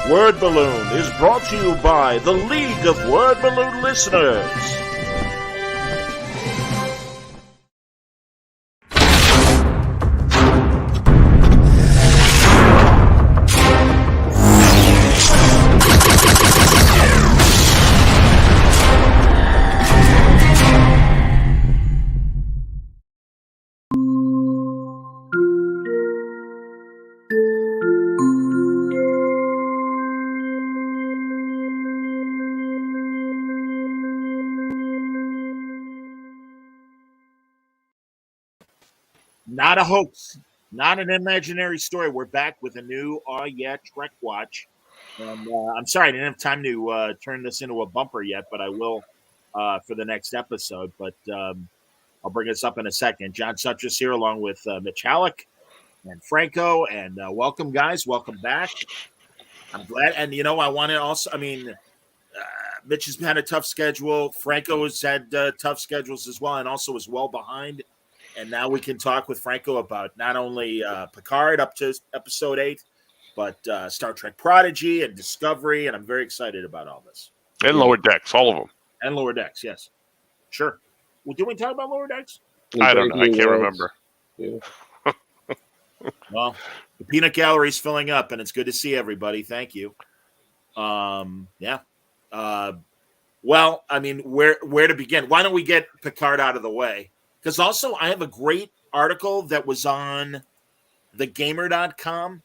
Word Balloon is brought to you by the League of Word Balloon Listeners. Not a hoax, not an imaginary story. We're back with a new Trek Watch. And I'm sorry I didn't have time to turn this into a bumper yet, but I will for the next episode. But I'll bring us up in a second. John Sutras here along with Mitch Halleck and Franco. And welcome, guys. Welcome back. I'm glad. And, I want to also, Mitch has had a tough schedule. Franco has had tough schedules as well and also is well behind. And now we can talk with Franco about not only Picard up to episode 8, but Star Trek Prodigy and Discovery. And I'm very excited about all this. And Lower Decks, all of them. And Lower Decks, yes. Sure. Well, did we talk about Lower Decks? I don't know. I can't remember. Yeah. Well, the peanut gallery's filling up, and it's good to see everybody. Thank you. Yeah. Well, where to begin? Why don't we get Picard out of the way? Because also I have a great article that was on thegamer.com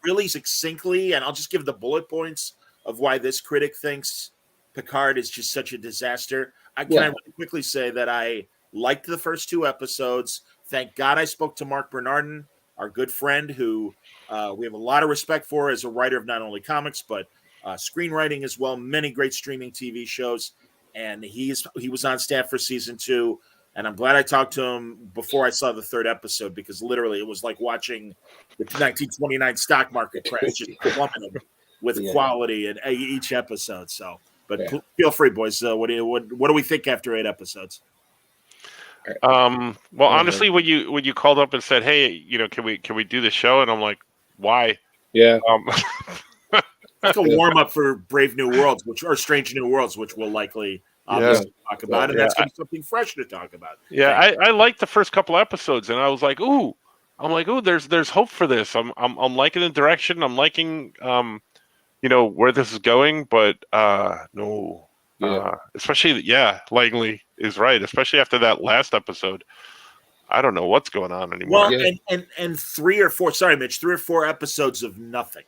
really succinctly, and I'll just give the bullet points of why this critic thinks Picard is just such a disaster. I really quickly say that I liked the first 2 episodes. Thank God I spoke to Mark Bernardin, our good friend, who we have a lot of respect for as a writer of not only comics, but screenwriting as well, many great streaming TV shows. And he was on staff for season 2. And I'm glad I talked to him before I saw the 3rd episode, because literally it was like watching the 1929 stock market crash just plummeted with quality in each episode. So, but feel free, boys. What do we think after 8 episodes? Well, honestly, when you called up and said, "Hey, can we do the show?" and I'm like, "Why?" Yeah. Like a warm up for Brave New Worlds, or Strange New Worlds, which we'll likely obviously talk about, and that's going to be something fresh to talk about. Yeah, I liked the first couple episodes, and I was like, "Ooh," there's hope for this. I'm liking the direction. I'm liking where this is going, but no. Especially, Langley is right. Especially after that last episode, I don't know what's going on anymore. Well, and 3 or 4. Sorry, Mitch. 3 or 4 episodes of nothing,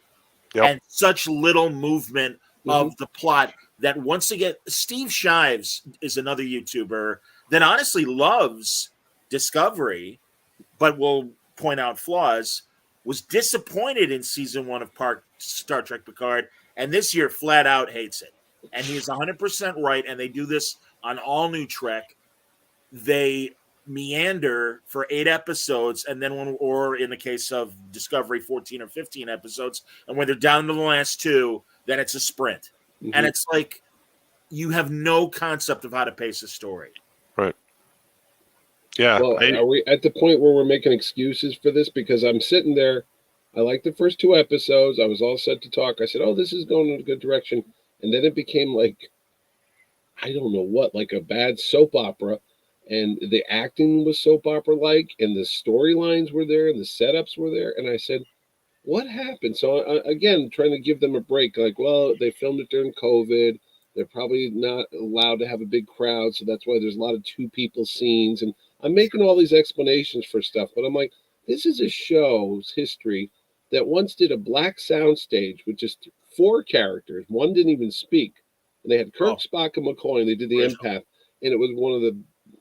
and such little movement of the plot that once again, Steve Shives is another YouTuber that honestly loves Discovery, but will point out flaws. Was disappointed in season 1 of Star Trek Picard, and this year flat out hates it. And he's 100% right, and they do this on all new Trek. They meander for 8 episodes, and then or in the case of Discovery, 14 or 15 episodes, and when they're down to the last 2, then it's a sprint. And it's like you have no concept of how to pace a story. Right. Yeah. Well, are we at the point where we're making excuses for this? Because I'm sitting there, I liked the first 2 episodes. I was all set to talk. I said, "Oh, this is going in a good direction." And then it became like, I don't know what, like a bad soap opera. And the acting was soap opera-like, and the storylines were there, and the setups were there. And I said, what happened? So, again, trying to give them a break. Like, well, they filmed it during COVID. They're probably not allowed to have a big crowd, so that's why there's a lot of 2 people scenes. And I'm making all these explanations for stuff. But I'm like, this is a show's history that once did a black soundstage with just 4 characters. 1 didn't even speak. And they had Kirk, Spock, and McCoy, and they did the empath. And it was one of the,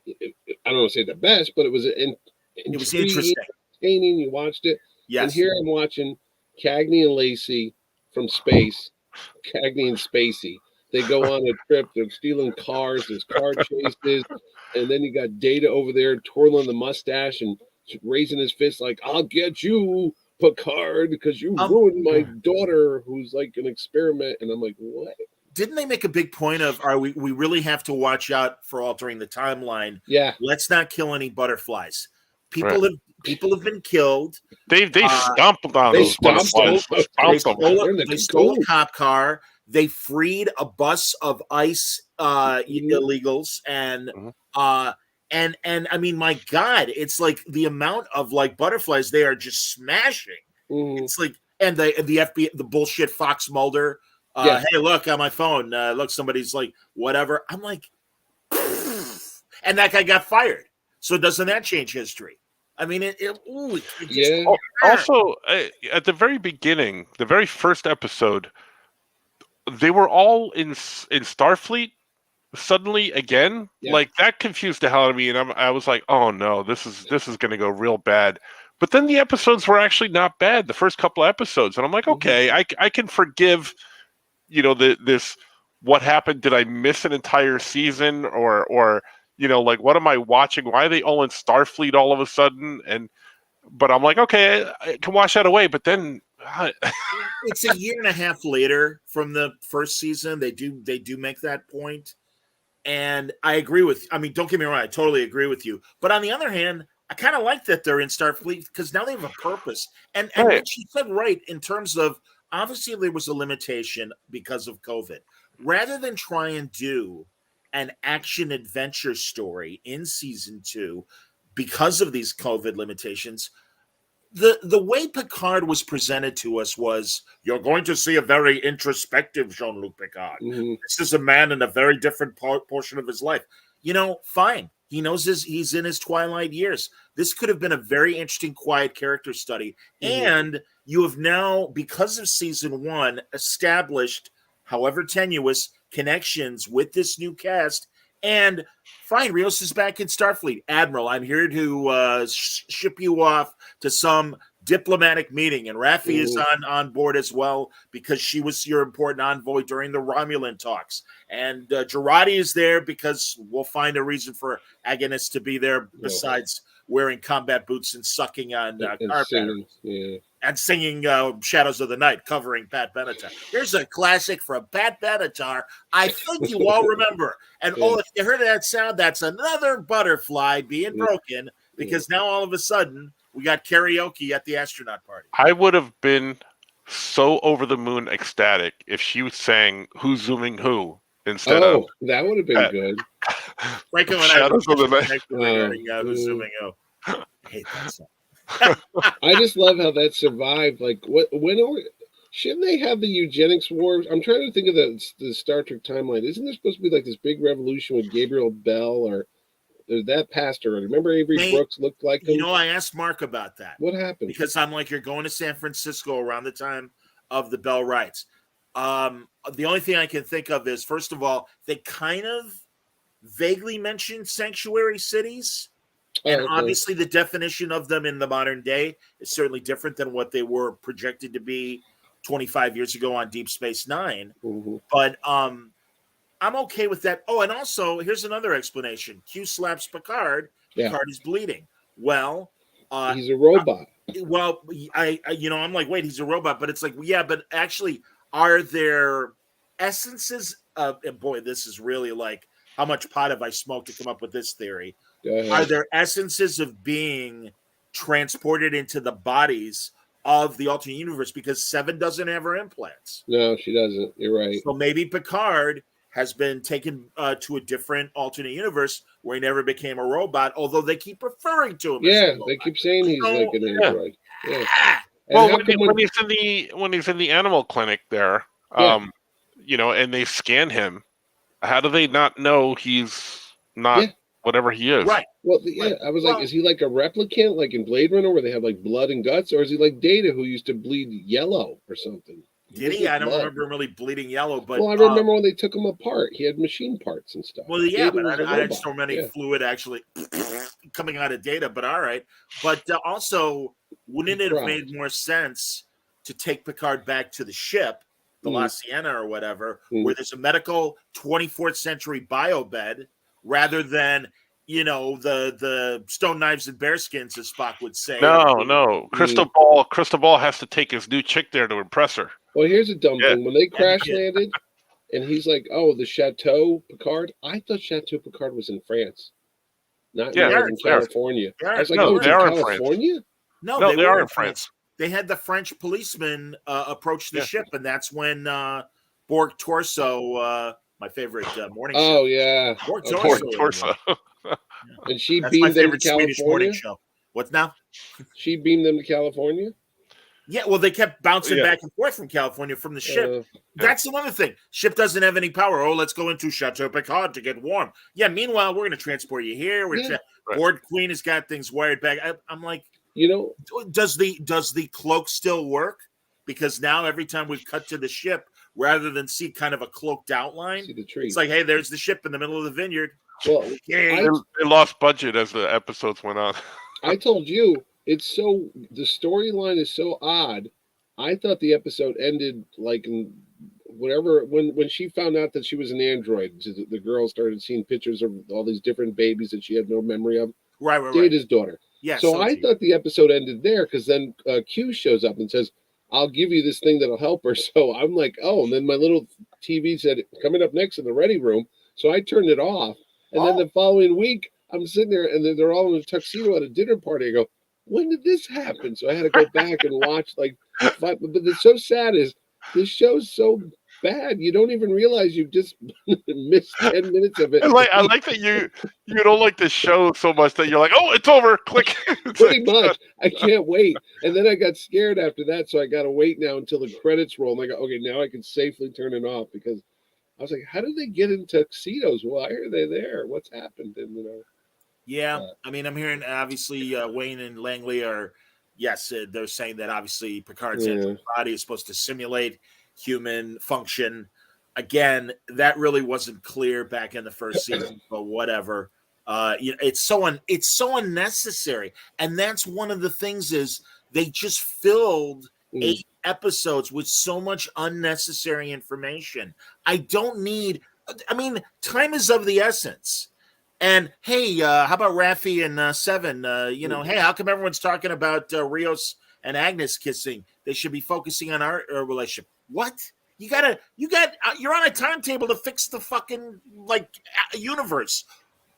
I don't want to say the best, but it was it was interesting. Entertaining. You watched it. Yes. And here I'm watching Cagney and Lacey from space. Cagney and Spacey. They go on a trip. They're stealing cars. There's car chases. And then you got Data over there twirling the mustache and raising his fist like, "I'll get you, Picard, because you ruined my daughter who's like an experiment." And I'm like, what? Didn't they make a big point of, we really have to watch out for altering the timeline? Yeah. Let's not kill any butterflies. People have been killed. They stomped on they those stomped butterflies. them. They stole a cop car. They freed a bus of ICE illegals, and and I mean, my God, it's like the amount of like butterflies they are just smashing. It's like, and the FBI, the bullshit Fox Mulder. Hey, look on my phone. Look, somebody's like, whatever. I'm like, and that guy got fired. So doesn't that change history? I mean, Also, at the very beginning, the very first episode, they were all in Starfleet. Suddenly again, like that confused the hell out of me, and I was like, "Oh no, this is going to go real bad." But then the episodes were actually not bad. The first couple of episodes, and I'm like, "Okay, I can forgive." This what happened? Did I miss an entire season, or like what am I watching? Why are they all in Starfleet all of a sudden? But I'm like, okay, I can wash that away. But then it's a year and a half later from the first season. They do make that point, and I agree with. I mean, don't get me wrong, I totally agree with you. But on the other hand, I kind of like that they're in Starfleet because now they have a purpose. And what she said right in terms of. Obviously, there was a limitation because of COVID. Rather than try and do an action adventure story in season 2 because of these COVID limitations, the way Picard was presented to us was, you're going to see a very introspective Jean-Luc Picard. This is a man in a very different portion of his life. Fine. He knows he's in his twilight years. This could have been a very interesting, quiet character study. And you have now, because of season 1, established, however tenuous, connections with this new cast. And fine, Rios is back in Starfleet. Admiral, I'm here to ship you off to some diplomatic meeting, and Raffi is on board as well because she was your important envoy during the Romulan talks, and Girardi is there because we'll find a reason for Agnes to be there besides wearing combat boots and sucking on carpet and singing Shadows of the Night, covering Pat Benatar. Here's a classic from Pat Benatar I think you all remember. And if you heard that sound, that's another butterfly being broken because now all of a sudden we got karaoke at the astronaut party. I would have been so over the moon ecstatic if she sang "Who's Zooming Who" instead of that would have been good. Franco and Shadows of the Night regarding Who's Zooming Who. I hate that song. I just love how that survived. Like, shouldn't they have the eugenics wars? I'm trying to think of the Star Trek timeline. Isn't there supposed to be like this big revolution with Gabriel Bell or? There's that pastor. Remember Avery Brooks looked like him? I asked Mark about that. What happened? Because I'm like, you're going to San Francisco around the time of the Bell riots. The only thing I can think of is, first of all, they kind of vaguely mentioned sanctuary cities. And obviously the definition of them in the modern day is certainly different than what they were projected to be 25 years ago on Deep Space Nine. But I'm okay with that. Oh, and also, here's another explanation. Q slaps Picard. Picard is bleeding. Well, he's a robot. I'm like, wait, he's a robot. But it's like, yeah, but actually, are there essences of, and boy, this is really like, how much pot have I smoked to come up with this theory? Are there essences of being transported into the bodies of the alternate universe? Because Seven doesn't have her implants. No, she doesn't. You're right. So maybe Picard has been taken to a different alternate universe where he never became a robot, although they keep referring to him. Yeah, they keep saying he's like an android. Yeah. Well, when he's in the animal clinic there, and they scan him, how do they not know he's not whatever he is? Right. Well, I was like, is he like a replicant, like in Blade Runner, where they have like blood and guts, or is he like Data, who used to bleed yellow or something? Did he? I don't remember him really bleeding yellow, but I remember when they took him apart. He had machine parts and stuff. Well, yeah, but I just don't remember any fluid actually coming out of Data. But all right. But also, wouldn't it have made more sense to take Picard back to the ship, the La Sienna or whatever, where there's a medical 24th century bio bed, rather than the stone knives and bearskins, as Spock would say? No. Crystal Ball has to take his new chick there to impress her. Well, here's a dumb thing. When they crash landed, and he's like, "Oh, the Chateau Picard." I thought Chateau Picard was in France. not Yeah, in they're Northern in France. California. They're- I was like, no, oh, it's they in are in France. California? No, No, they are were in France. They had the French policeman approach the Yeah. ship, and that's when Borg Torso, my favorite morning Oh, show. yeah. Borg Okay. Poor Torso. torso. And she That's my beamed them to favorite Swedish morning California? show. What's now? She beamed them to California? Yeah, well, they kept bouncing Yeah. back and forth from California from the ship. Uh, That's another thing. Ship doesn't have any power. Oh, let's go into Chateau Picard to get warm. Yeah, meanwhile, we're going to transport you here. Yeah. Right. Board Queen has got things wired back. I'm like, you know, does the cloak still work? Because now every time we cut to the ship, rather than see kind of a cloaked outline, see the tree. it's like, hey, there's the ship in the middle of the vineyard. Well, Okay. They lost budget as the episodes went on. I told you, the storyline is so odd. I thought the episode ended like in whatever when she found out that she was an android. The girl started seeing pictures of all these different babies that she had no memory of. Right. Data's daughter. Yeah. So I thought the episode ended there because then Q shows up and says, "I'll give you this thing that'll help her." So I'm like, "Oh!" And then my little TV said, "Coming up next in the ready room." So I turned it off, and then the following week I'm sitting there and they're all in a tuxedo at a dinner party. I go, "When did this happen?" So I had to go back and watch like. But it's so sad is this show's so bad you don't even realize you've just missed 10 minutes of it. I like that you don't like the show so much that you're like, oh, it's over. Click. Pretty much. I can't wait. And then I got scared after that, so I got to wait now until the credits roll. And I go, okay, now I can safely turn it off because I was like, how did they get in tuxedos? Why are they there? What's happened? And Yeah, I mean, I'm hearing obviously Wayne and Langley are, yes, they're saying that obviously Picard's body is supposed to simulate human function. Again, that really wasn't clear back in the first season, but whatever. It's so unnecessary, and that's one of the things is they just filled 8 episodes with so much unnecessary information. I don't need. I mean, time is of the essence. And hey, how about Raffi and Seven? Hey, how come everyone's talking about Rios and Agnes kissing? They should be focusing on our relationship. What? You're on a timetable to fix the fucking universe.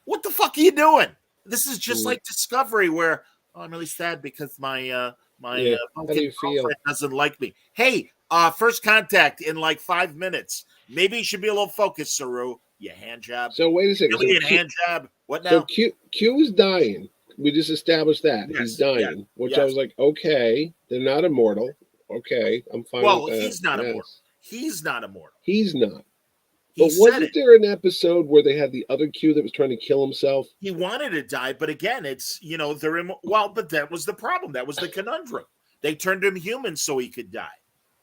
What the fuck are you doing? This is just like Discovery, where I'm really sad because my fucking girlfriend doesn't like me. Hey, first contact in like 5 minutes. Maybe you should be a little focused, Saru. You hand job. So wait a second. Really hand job. What now? So Q is dying. We just established that. Yes, he's dying. Which I was like, okay, they're not immortal. Okay, I'm fine with that. He's not immortal. He's not immortal. He's not. But wasn't there an episode where they had the other Q that was trying to kill himself? He wanted to die, but again, it's they're but that was the problem. That was the conundrum. They turned him human so he could die.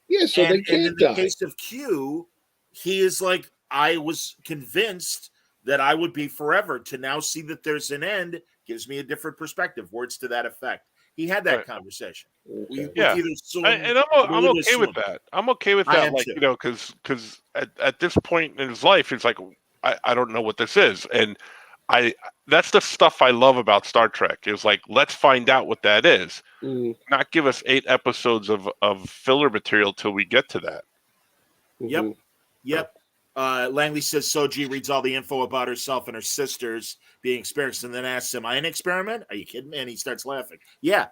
Yeah, so they can't in die. the case of Q, he is like, I was convinced that I would be forever. To now see that there's an end gives me a different perspective. Words to that effect. He had that conversation. Okay. And I'm okay with that. I'm okay with that, because at this point in his life, it's like I don't know what this is, and that's the stuff I love about Star Trek. Is like, let's find out what that is. Not give us 8 episodes of filler material till we get to that. Yep. Langley says Soji reads all the info about herself and her sisters being experienced, and then asks him, "Am I an experiment? Are you kidding me?" And he starts laughing. Yeah,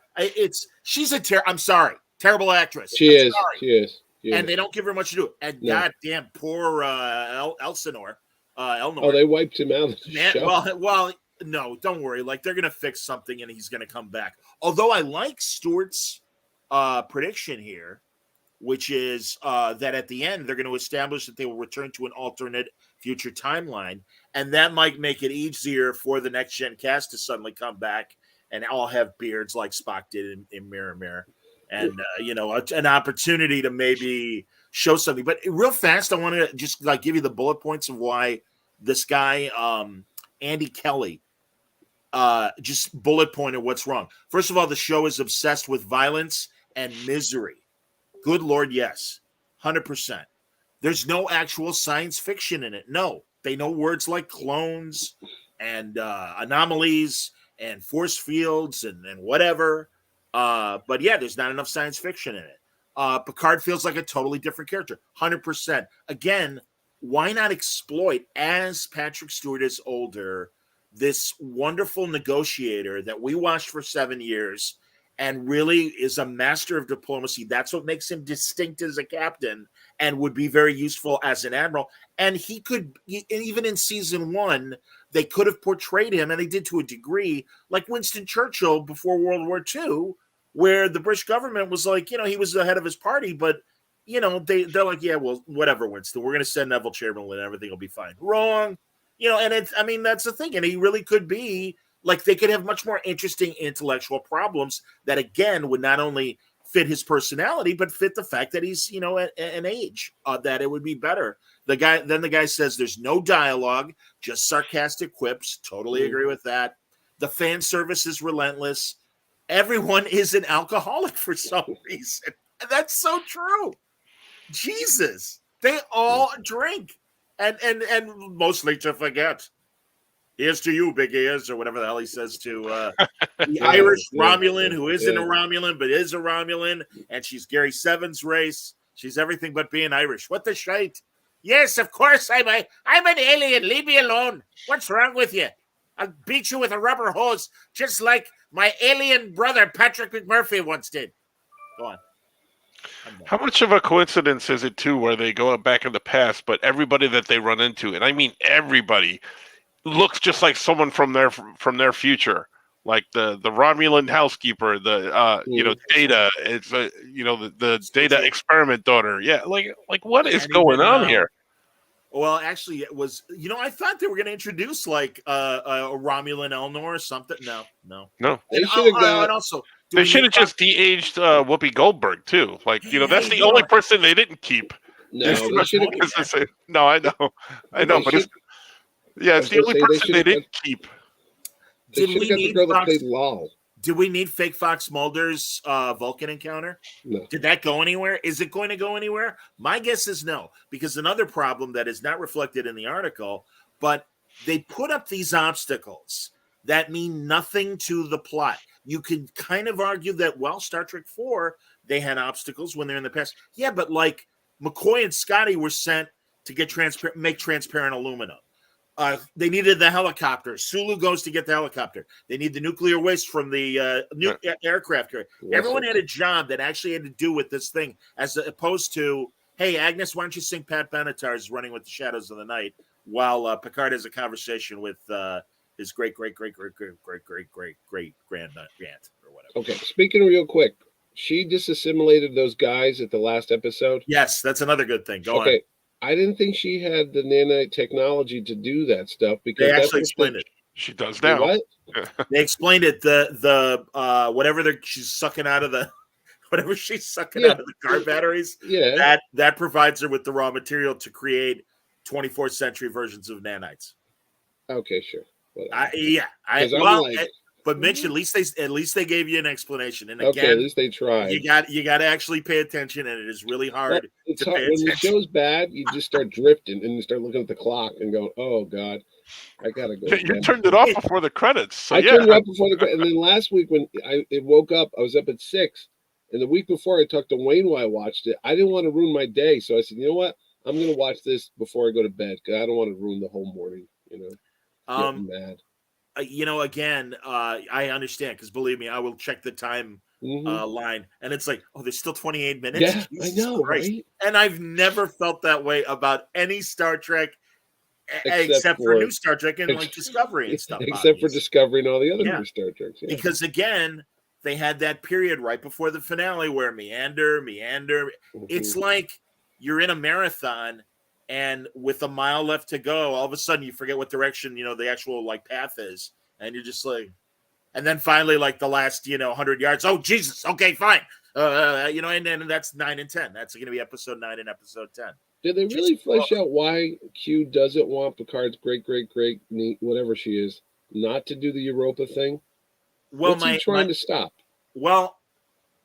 she's I'm sorry, terrible actress. She is. And they don't give her much to do. And goddamn, poor Elsinore. Elnor. Oh, they wiped him out of the show. Well, no, don't worry. Like, they're gonna fix something, and he's gonna come back. Although I like Stewart's prediction here, which is that at the end, they're going to establish that they will return to an alternate future timeline. And that might make it easier for the next gen cast to suddenly come back and all have beards like Spock did in Mirror Mirror. And, an opportunity to maybe show something. But real fast, I want to just give you the bullet points of why this guy, Andy Kelly, just bullet pointed what's wrong. First of all, the show is obsessed with violence and misery. Good Lord, yes. 100%. There's no actual science fiction in it. No. They know words like clones and anomalies and force fields and whatever. But yeah, there's not enough science fiction in it. Picard feels like a totally different character. 100%. Again, why not exploit, as Patrick Stewart is older, this wonderful negotiator that we watched for 7 years and really is a master of diplomacy. That's what makes him distinct as a captain and would be very useful as an admiral. And he could, even in season 1, they could have portrayed him, and they did to a degree, like Winston Churchill before World War II, where the British government was like, he was the head of his party, but they're like, yeah, well, whatever, Winston, we're going to send Neville Chamberlain and everything will be fine. Wrong. And that's the thing. And he really could be like, they could have much more interesting intellectual problems that, again, would not only fit his personality, but fit the fact that he's, at an age that it would be better. The guy says there's no dialogue, just sarcastic quips. Totally agree with that. The fan service is relentless. Everyone is an alcoholic for some reason. And that's so true. Jesus, they all drink and mostly to forget. Here's to you, big ears, or whatever the hell he says to the Irish Romulan, who isn't a Romulan, but is a Romulan, and she's Gary Seven's race. She's everything but being Irish. What the shite? Yes, of course, I'm an alien. Leave me alone. What's wrong with you? I'll beat you with a rubber hose, just like my alien brother Patrick McMurphy once did. Go on. How much of a coincidence is it, too, where they go back in the past, but everybody that they run into, and I mean everybody, looks just like someone from their future, like the Romulan housekeeper, the Data, it's the Data experiment daughter. Yeah, like what is going on here? Well, actually, it was. I thought they were going to introduce like a Romulan Elnor or something. No. They should have got. And also, they should have just de-aged Whoopi Goldberg too. Like that's the only person they didn't keep. No, they should have. No, I know, but it's the only person they didn't keep. They should have got the girl that played Lal. Did we need fake Fox Mulder's Vulcan encounter? No. Did that go anywhere? Is it going to go anywhere? My guess is no, because another problem that is not reflected in the article, but they put up these obstacles that mean nothing to the plot. You can kind of argue that, Star Trek 4, they had obstacles when they're in the past. Yeah, but like McCoy and Scotty were sent to get make transparent aluminum. They needed the helicopter. Sulu goes to get the helicopter. They need the nuclear waste from the aircraft carrier. Everyone had a job that actually had to do with this thing, as opposed to, hey, Agnes, why don't you sing Pat Benatar's Running with the Shadows of the Night while Picard has a conversation with his great grandaunt or whatever. Okay, speaking real quick, she disassimilated those guys at the last episode. Yes, that's another good thing. Go on. I didn't think she had the nanite technology to do that stuff because they actually explained it. She does now. What? They explained it. The whatever she's sucking out of the whatever she's sucking out of the car batteries. Yeah, that provides her with the raw material to create 24th century versions of nanites. Okay, sure. But Mitch, at least they gave you an explanation. And again, at least they tried. You got to actually pay attention, and it is really hard to pay attention. When the show's bad, you just start drifting and you start looking at the clock and go, "Oh God, I gotta go." You turned it off before the credits. So I turned it off before the credits, and then last week when it woke up, I was up at 6, and the week before I talked to Wayne while I watched it. I didn't want to ruin my day, so I said, "You know what? I'm going to watch this before I go to bed because I don't want to ruin the whole morning." Getting mad. Again, I understand because believe me, I will check the time line, and it's like, oh, there's still 28 minutes. Yeah, Jesus I know, Christ. right? And I've never felt that way about any Star Trek, except for new Star Trek and like Discovery and stuff. Except for Discovery and all the other new Star Treks. Yeah. Because again, they had that period right before the finale where meander. It's like you're in a marathon. And with a mile left to go, all of a sudden you forget what direction, the actual like path is. And you're just like, and then finally, like the last, 100 yards. Oh, Jesus. Okay, fine. And then that's 9 and 10. That's going to be episode 9 and episode 10. Did they really flesh out why Q doesn't want Picard's great, whatever she is, not to do the Europa thing? Well, What's he trying to stop? Well,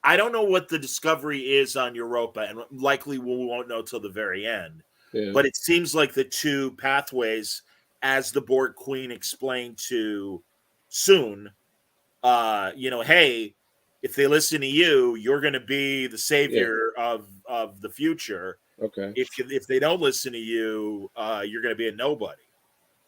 I don't know what the discovery is on Europa, and likely we won't know till the very end. Yeah. But it seems like the two pathways, as the Borg Queen explained to Soon, hey, if they listen to you, you're going to be the savior of the future. Okay. If they don't listen to you, you're going to be a nobody.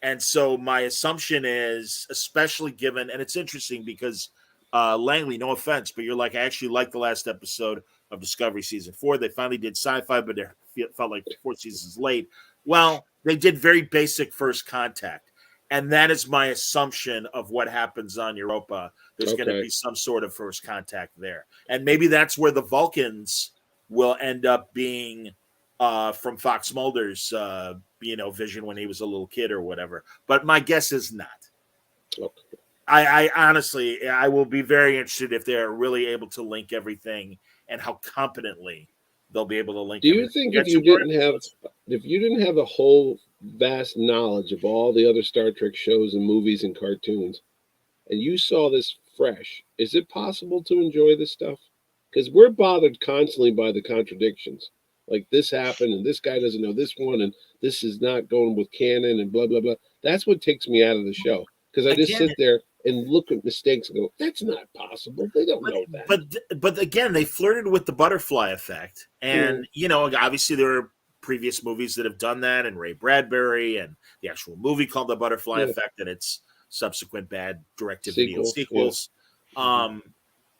And so my assumption is, especially given, and it's interesting because Langley, no offense, but you're like, I actually liked the last episode of Discovery season 4. They finally did sci-fi, but it felt like 4 seasons late. Well, they did very basic First Contact. And that is my assumption of what happens on Europa. There's going to be some sort of First Contact there. And maybe that's where the Vulcans will end up being from Fox Mulder's vision when he was a little kid or whatever. But my guess is not. Okay. I honestly, I will be very interested if they're really able to link everything and how competently they'll be able to link. Do you think if you didn't have a whole vast knowledge of all the other Star Trek shows and movies and cartoons, and you saw this fresh, is it possible to enjoy this stuff? Because we're bothered constantly by the contradictions. Like this happened, and this guy doesn't know this one, and this is not going with canon, and blah blah blah. That's what takes me out of the show, because I just sit there and look at mistakes and go, "That's not possible. They don't know that." But again, they flirted with the butterfly effect, and obviously there are previous movies that have done that, and Ray Bradbury, and the actual movie called The Butterfly Effect, and its subsequent bad direct-to-video sequels. Yeah.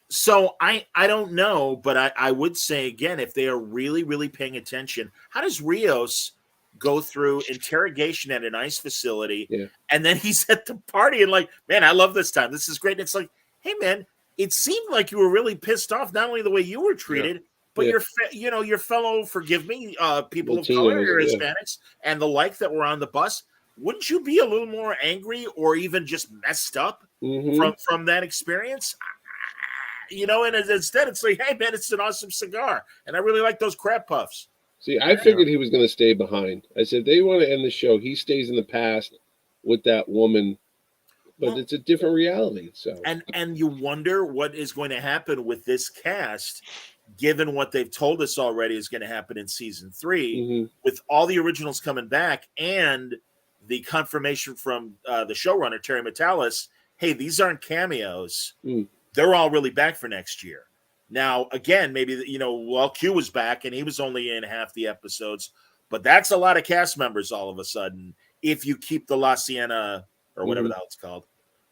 So I don't know, but I would say again, if they are really, really paying attention, how does Rios go through interrogation at an ICE facility, and then he's at the party and like, man, I love this time. This is great. And it's like, hey, man, it seemed like you were really pissed off, not only the way you were treated, but your fellow, forgive me, people of color, or Hispanics, and the like that were on the bus. Wouldn't you be a little more angry or even just messed up from that experience? And instead it's like, hey, man, it's an awesome cigar, and I really like those crab puffs. See, I figured he was going to stay behind. I said, they want to end the show. He stays in the past with that woman, but it's a different reality. So, and you wonder what is going to happen with this cast, given what they've told us already is going to happen in season 3, with all the originals coming back and the confirmation from the showrunner, Terry Matalas, hey, these aren't cameos. They're all really back for next year. Now, again, maybe, Q was back and he was only in half the episodes, but that's a lot of cast members all of a sudden if you keep the La Siena or whatever the hell it's called.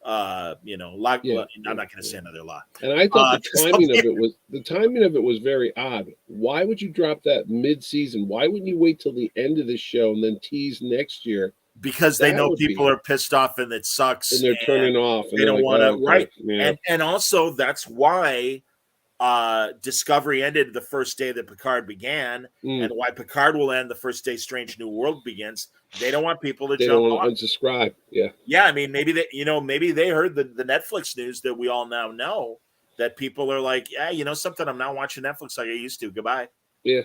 I'm not going to say another lot. And I thought the timing of it was very odd. Why would you drop that mid-season? Why wouldn't you wait till the end of the show and then tease next year? Because they know people are pissed off and it sucks. And they're turning off. And they don't want to, right. Yeah. And also that's why Discovery ended the first day that Picard began, and why Picard will end the first day Strange New World begins. They don't want people to jump off. Unsubscribe. Yeah. I mean, maybe they heard the Netflix news that we all now know, that people are like, yeah, something, I'm not watching Netflix like I used to. Goodbye. Yeah.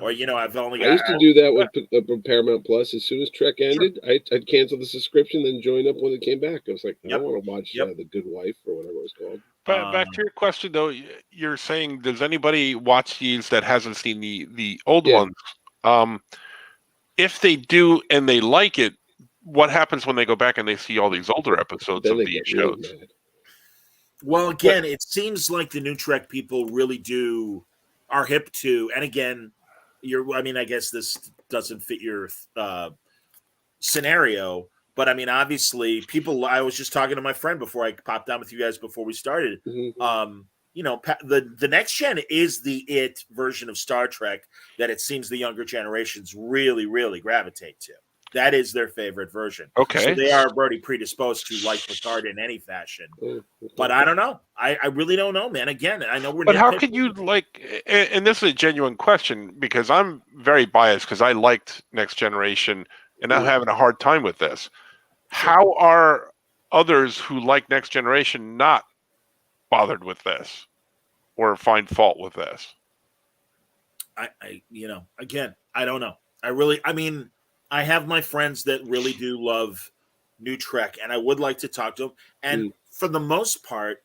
Or I used to do that with Paramount Plus. As soon as Trek ended, I'd cancel the subscription, then join up when it came back. I was like, I want to watch The Good Wife or whatever it was called. But back to your question, though, you're saying, does anybody watch these that hasn't seen the old ones? If they do and they like it, what happens when they go back and they see all these older episodes of these shows? Well, again, it seems like the new Trek people really are hip to, and again, I guess this doesn't fit your scenario, but I mean, obviously, people. I was just talking to my friend before I popped on with you guys before we started. The next gen is the version of Star Trek that it seems the younger generations really, really gravitate to. That is their favorite version. Okay, so they are already predisposed to like Picard in any fashion. But I don't know. I really don't know, man. Again, I know we're. But how can you and this is a genuine question because I'm very biased because I liked Next Generation and I'm having a hard time with this. How are others who like Next Generation not bothered with this or find fault with this? Again, I don't know. I have my friends that really do love New Trek, and I would like to talk to them. And for the most part,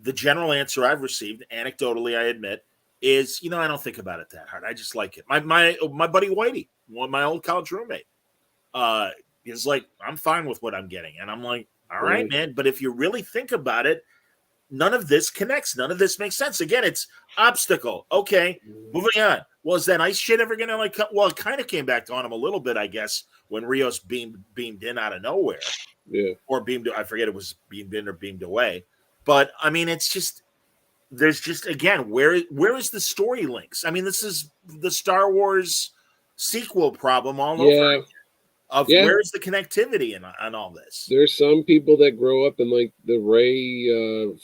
the general answer I've received, anecdotally, I admit, is, I don't think about it that hard. I just like it. My buddy Whitey, my old college roommate, is like, I'm fine with what I'm getting. And I'm like, all right, man. But if you really think about it, none of this connects. None of this makes sense. Again, it's obstacle. Okay, moving on. Well, is that ice shit ever gonna like? Well, it kind of came back on him a little bit, I guess, when Rios beamed in out of nowhere. Yeah. Or beamed. I forget it was beamed in or beamed away. But I mean, it's just there's just again where is the story links? I mean, this is the Star Wars sequel problem all over. Where's the connectivity in all this? There's some people that grow up in like the Ray,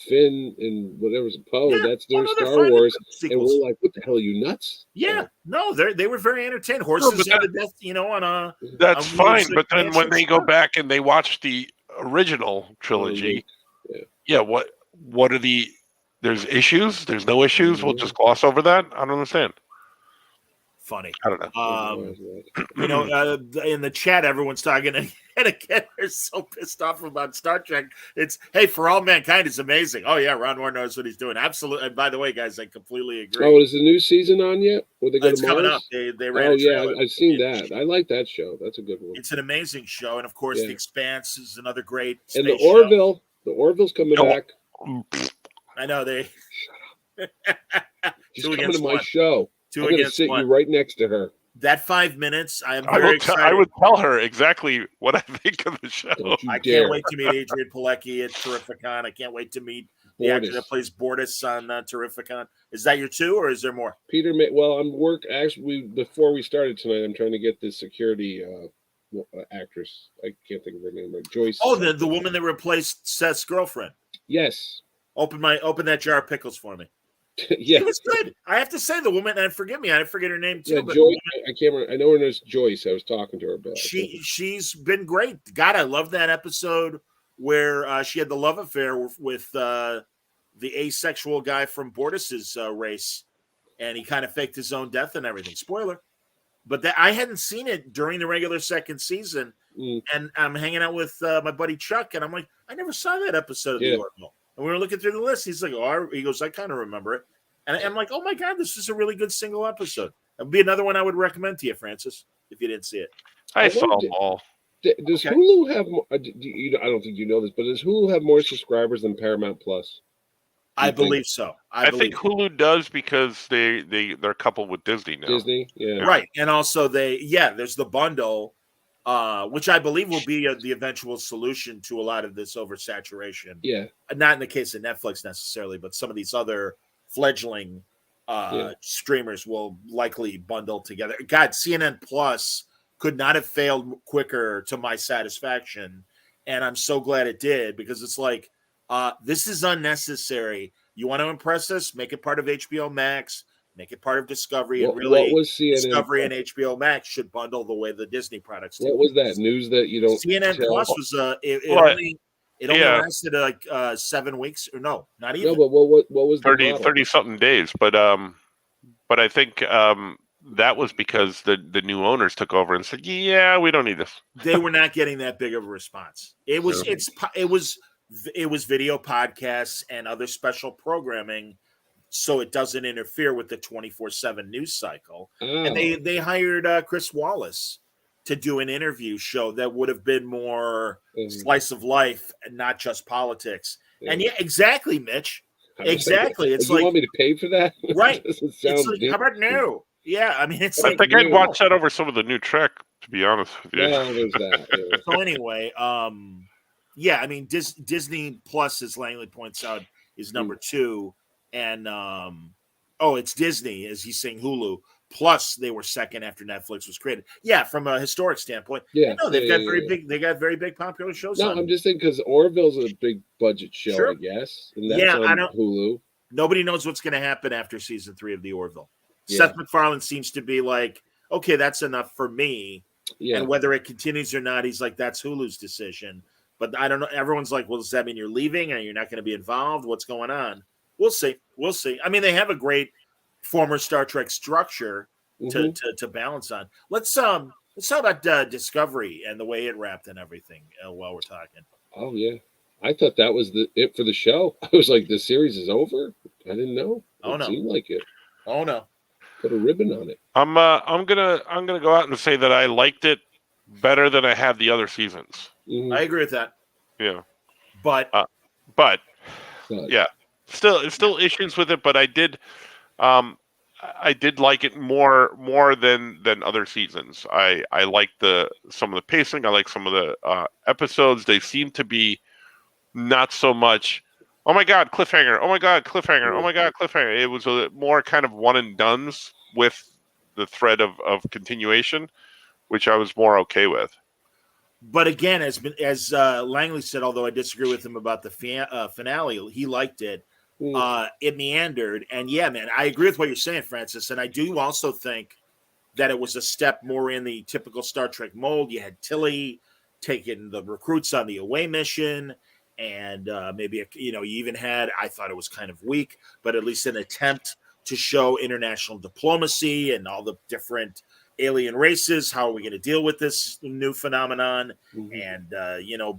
Finn, and whatever's Poe. That's their Star Wars, and we're like, "What the hell? Are you nuts?" Yeah, no, they were very entertained. Horses in the death, on a. That's fine, but then when they go back and they watch the original trilogy, what are the? There's issues. There's no issues. We'll just gloss over that. I don't understand. Funny. I don't know. In the chat, everyone's talking, and again, they're so pissed off about Star Trek. It's, hey, For All Mankind is amazing. Oh, yeah, Ron Moore knows what he's doing. Absolutely. And by the way, guys, I completely agree. Oh, is the new season on yet? Will they go it's to Mars? Coming up. They ran a trailer. I've seen that. I like that show. That's a good one. It's an amazing show. And, of course, The Expanse is another great And the Orville. The Orville's coming back. I know. They. She's coming to my show. I'm going to sit you right next to her. That 5 minutes, I am very excited. I would tell her exactly what I think of the show. I can't wait to meet Adrian Pilecki at Terrificon. I can't wait to meet the actor that plays Bortus on Terrificon. Is that your two, or is there more? Peter, well, before we started tonight, I'm trying to get this security actress. I can't think of her name. Joyce. Oh, the woman that replaced Seth's girlfriend. Yes. Open that jar of pickles for me. Yeah, it was good. I have to say, the woman, and forgive me, I forget her name too. Yeah, Joyce. I can't remember. I know her name's Joyce. I was talking to her about. She's been great. God, I love that episode where she had the love affair with the asexual guy from Bortus's race, and he kind of faked his own death and everything. Spoiler, but I hadn't seen it during the regular second season, and I'm hanging out with my buddy Chuck, and I'm like, I never saw that episode of The Orville. And we were looking through the list. He's like, he goes, I kind of remember it. And I'm like, oh my God, this is a really good single episode. It would be another one I would recommend to you, Francis, if you didn't see it. I saw them all. Does Hulu have more? I don't think you know this, but does Hulu have more subscribers than Paramount Plus? I believe so. I think Hulu does because they're coupled with Disney now. Disney, yeah. Right. And also there's the bundle, which I believe will be the eventual solution to a lot of this oversaturation. Yeah. Not in the case of Netflix necessarily, but some of these other fledgling streamers will likely bundle together. God, CNN Plus could not have failed quicker to my satisfaction. And I'm so glad it did, because it's like, this is unnecessary. You want to impress us? Make it part of HBO Max. Make it part of Discovery. And really, what was CNN Discovery and HBO Max should bundle the way the Disney products do. What was that news that you don't? CNN Plus was it only lasted like 7 weeks, or no, not even. No, but what was 30 something days? But I think that was because the new owners took over and said, yeah, we don't need this. They were not getting that big of a response. It was video podcasts and other special programming, so it doesn't interfere with the 24/7 news cycle. And they hired Chris Wallace to do an interview show that would have been more slice of life and not just politics. Yeah. And exactly, Mitch. Exactly. It's like, you want me to pay for that? Right. It's like, how about no? Yeah, I mean, it's I think I'd watch that over some of the new Trek, to be honest with you. Yeah, there's that. Yeah. So anyway, I mean, Disney Plus, as Langley points out, is number 2, and it's Disney, as he's saying, Hulu. Plus, they were second after Netflix was created. Yeah, from a historic standpoint. Yeah, no, they've got very big. They got very big popular shows. No, I'm just saying because Orville's a big budget show, I guess. And that's on Hulu. Nobody knows what's going to happen after season 3 of The Orville. Yeah. Seth MacFarlane seems to be like, okay, that's enough for me. Yeah. And whether it continues or not, he's like, that's Hulu's decision. But I don't know. Everyone's like, well, does that mean you're leaving and you're not going to be involved? What's going on? We'll see. We'll see. I mean, they have a great former Star Trek structure to balance on. Let's talk about Discovery and the way it wrapped and everything while we're talking. Oh yeah, I thought that was it for the show. I was like, the series is over. I didn't know. It seemed like it. Oh no, put a ribbon on it. I'm gonna go out and say that I liked it better than I had the other seasons. Mm-hmm. I agree with that. Yeah, but yeah, still issues with it. But I did. I did like it more than other seasons. I like some of the pacing. I like some of the episodes. They seem to be not so much. Oh my god, cliffhanger! Oh my god, cliffhanger! Oh my god, cliffhanger! It was a more kind of one and dones with the thread of continuation, which I was more okay with. But again, as Langley said, although I disagree with him about the finale, he liked it. It meandered, and yeah, man, I agree with what you're saying, Francis. And I do also think that it was a step more in the typical Star Trek mold. You had Tilly taking the recruits on the away mission, and maybe you even had. I thought it was kind of weak, but at least an attempt to show international diplomacy and all the different alien races. How are we going to deal with this new phenomenon? And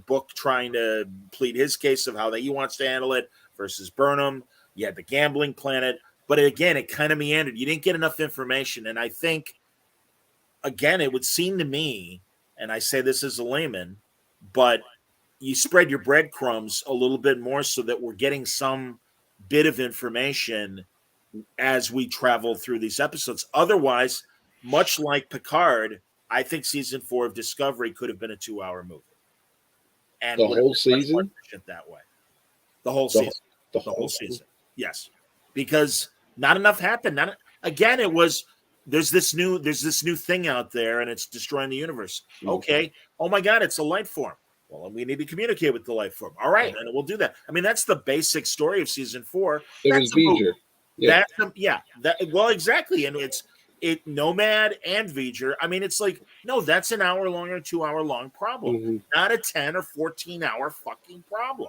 Book trying to plead his case of how he wants to handle it versus Burnham. You had the gambling planet, but again, it kind of meandered. You didn't get enough information, and I think, again, it would seem to me, and I say this as a layman, but you spread your breadcrumbs a little bit more so that we're getting some bit of information as we travel through these episodes. Otherwise, much like Picard, I think season 4 of Discovery could have been a 2-hour movie. And the whole season? That way. The whole season. The whole season. Yes. Because not enough happened. Again, it was there's this new thing out there and it's destroying the universe. Okay. Oh my God, it's a life form. Well, we need to communicate with the life form. All right, and we'll do that. I mean, that's the basic story of season 4. It was V'ger. Yeah. Well, exactly. And it's Nomad and V'ger. I mean, it's like, no, that's an hour long or 2 hour long problem, not a 10 or 14 hour fucking problem.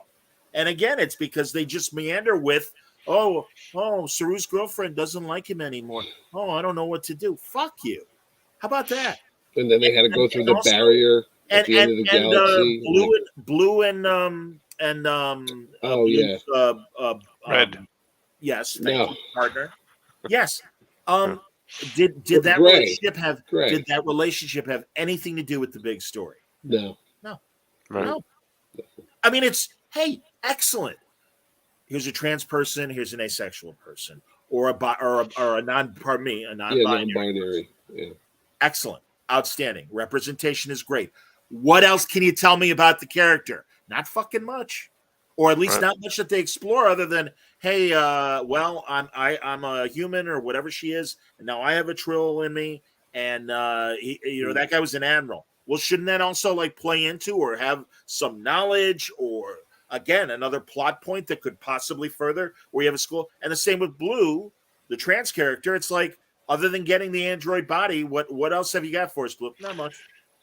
And again, it's because they just meander with, Saru's girlfriend doesn't like him anymore. Oh, I don't know what to do. Fuck you. How about that? And then they had to go through the also, barrier at the end of the galaxy. Blue and Red. Yes, thank you, partner. Yes. Did that relationship have anything to do with the big story? No. Right. No. I mean, it's excellent. Here's a trans person. Here's an asexual person, or a non-binary. Yeah. Excellent, outstanding. Representation is great. What else can you tell me about the character? Not fucking much, or at least not much that they explore, other than, hey, I'm a human or whatever she is, and now I have a trill in me, and that guy was an admiral. Well, shouldn't that also play into or have some knowledge, or again another plot point that could possibly further where you have a school? And the same with Blue, the trans character. It's like, other than getting the android body, what else have you got for us, Blue? Not much.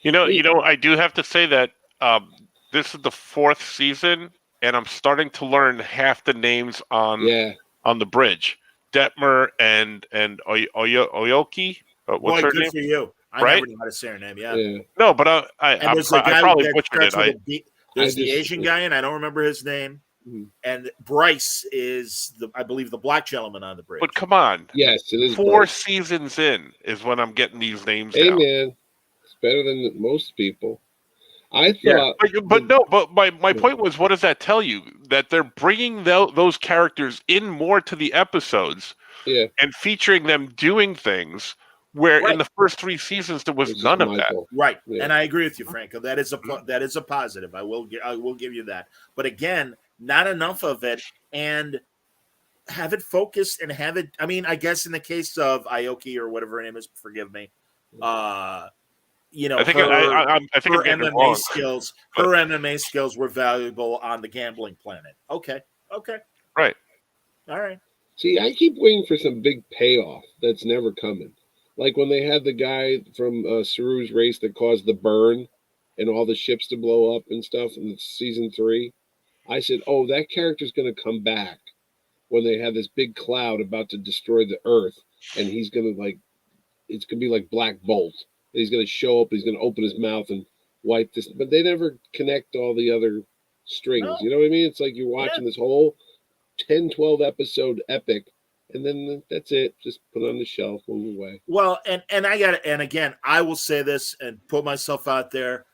I do have to say that this is the 4th season, and I'm starting to learn half the names on the bridge. Detmer and Oyoki. What's her name? For you. I never knew how to say her name. Yeah. No, but I probably butchered it. There's the Asian guy, and I don't remember his name. And Bryce is, I believe, the black gentleman on the bridge. But come on. Yes, it is 4 Bryce. seasons in is when I'm getting these names Hey, down. man. It's better than most people. I thought... But my point was, what does that tell you? That they're bringing those characters in more to the episodes and featuring them doing things where in the first 3 seasons there was none of that. Right. Yeah. And I agree with you, Franco. That is a positive. I will give you that. But again, not enough of it, and have it focused and have it. I mean, I guess in the case of Aoki or whatever her name is, forgive me. I think her MMA skills. Her MMA skills were valuable on the gambling planet. Okay. Right. All right. See, I keep waiting for some big payoff that's never coming. Like when they had the guy from Saru's race that caused the burn and all the ships to blow up and stuff in season 3. I said, that character's going to come back when they have this big cloud about to destroy the Earth, and he's going to it's going to be like Black Bolt. He's going to show up, he's going to open his mouth and wipe this. But they never connect all the other strings. No. You know what I mean? It's like you're watching this whole 10, 12 episode epic, and then that's it. Just put it on the shelf, move away. Well, and again, I will say this and put myself out there.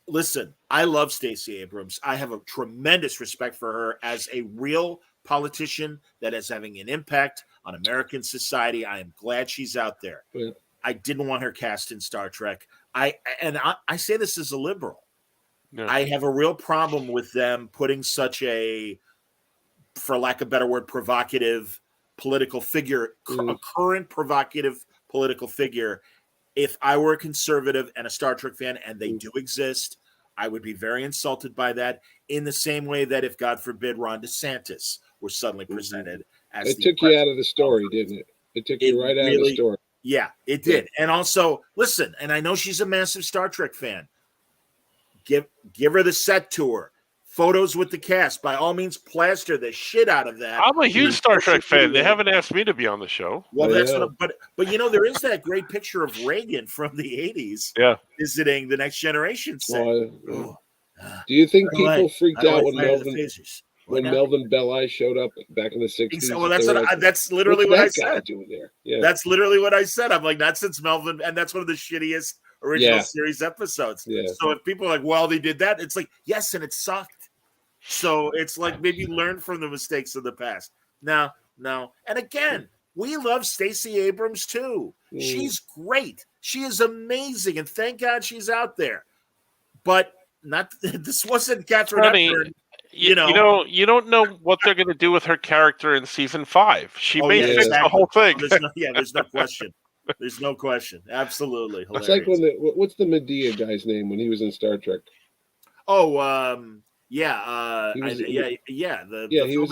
Listen, I love Stacey Abrams. I have a tremendous respect for her as a real politician that is having an impact on American society. I am glad she's out there. Yeah. I didn't want her cast in Star Trek. I say this as a liberal. Yeah. I have a real problem with them putting such a, for lack of a better word, provocative political figure, a current provocative political figure. If I were a conservative and a Star Trek fan, and they do exist, I would be very insulted by that, in the same way that if, God forbid, Ron DeSantis were suddenly presented as it took you out of the story, didn't it? It took you right out of the story. Yeah, it did. And also, listen, and I know she's a massive Star Trek fan. Give her the set tour, photos with the cast. By all means, plaster the shit out of that. I'm a huge Star Trek fan. They haven't asked me to be on the show. Well, that's what. But there is that great picture of Reagan from the '80s, visiting the Next Generation set. Do you think people freaked out when Melvin Belli showed up back in the '60s? Well, that's literally what I said. Doing there? Yeah. That's literally what I said. I'm like, not since Melvin, and that's one of the shittiest original series episodes. Yeah. So if people are like, well, they did that, it's like, yes, and it sucked. So it's like, maybe learn from the mistakes of the past. No. And again, we love Stacey Abrams too. She's great. She is amazing, and thank God she's out there. But this wasn't Catherine Hepburn. You don't know what they're going to do with her character in season 5. She may fix the whole thing. There's no question. There's no question. Absolutely hilarious. It's like what's the Medea guy's name when he was in Star Trek? He was in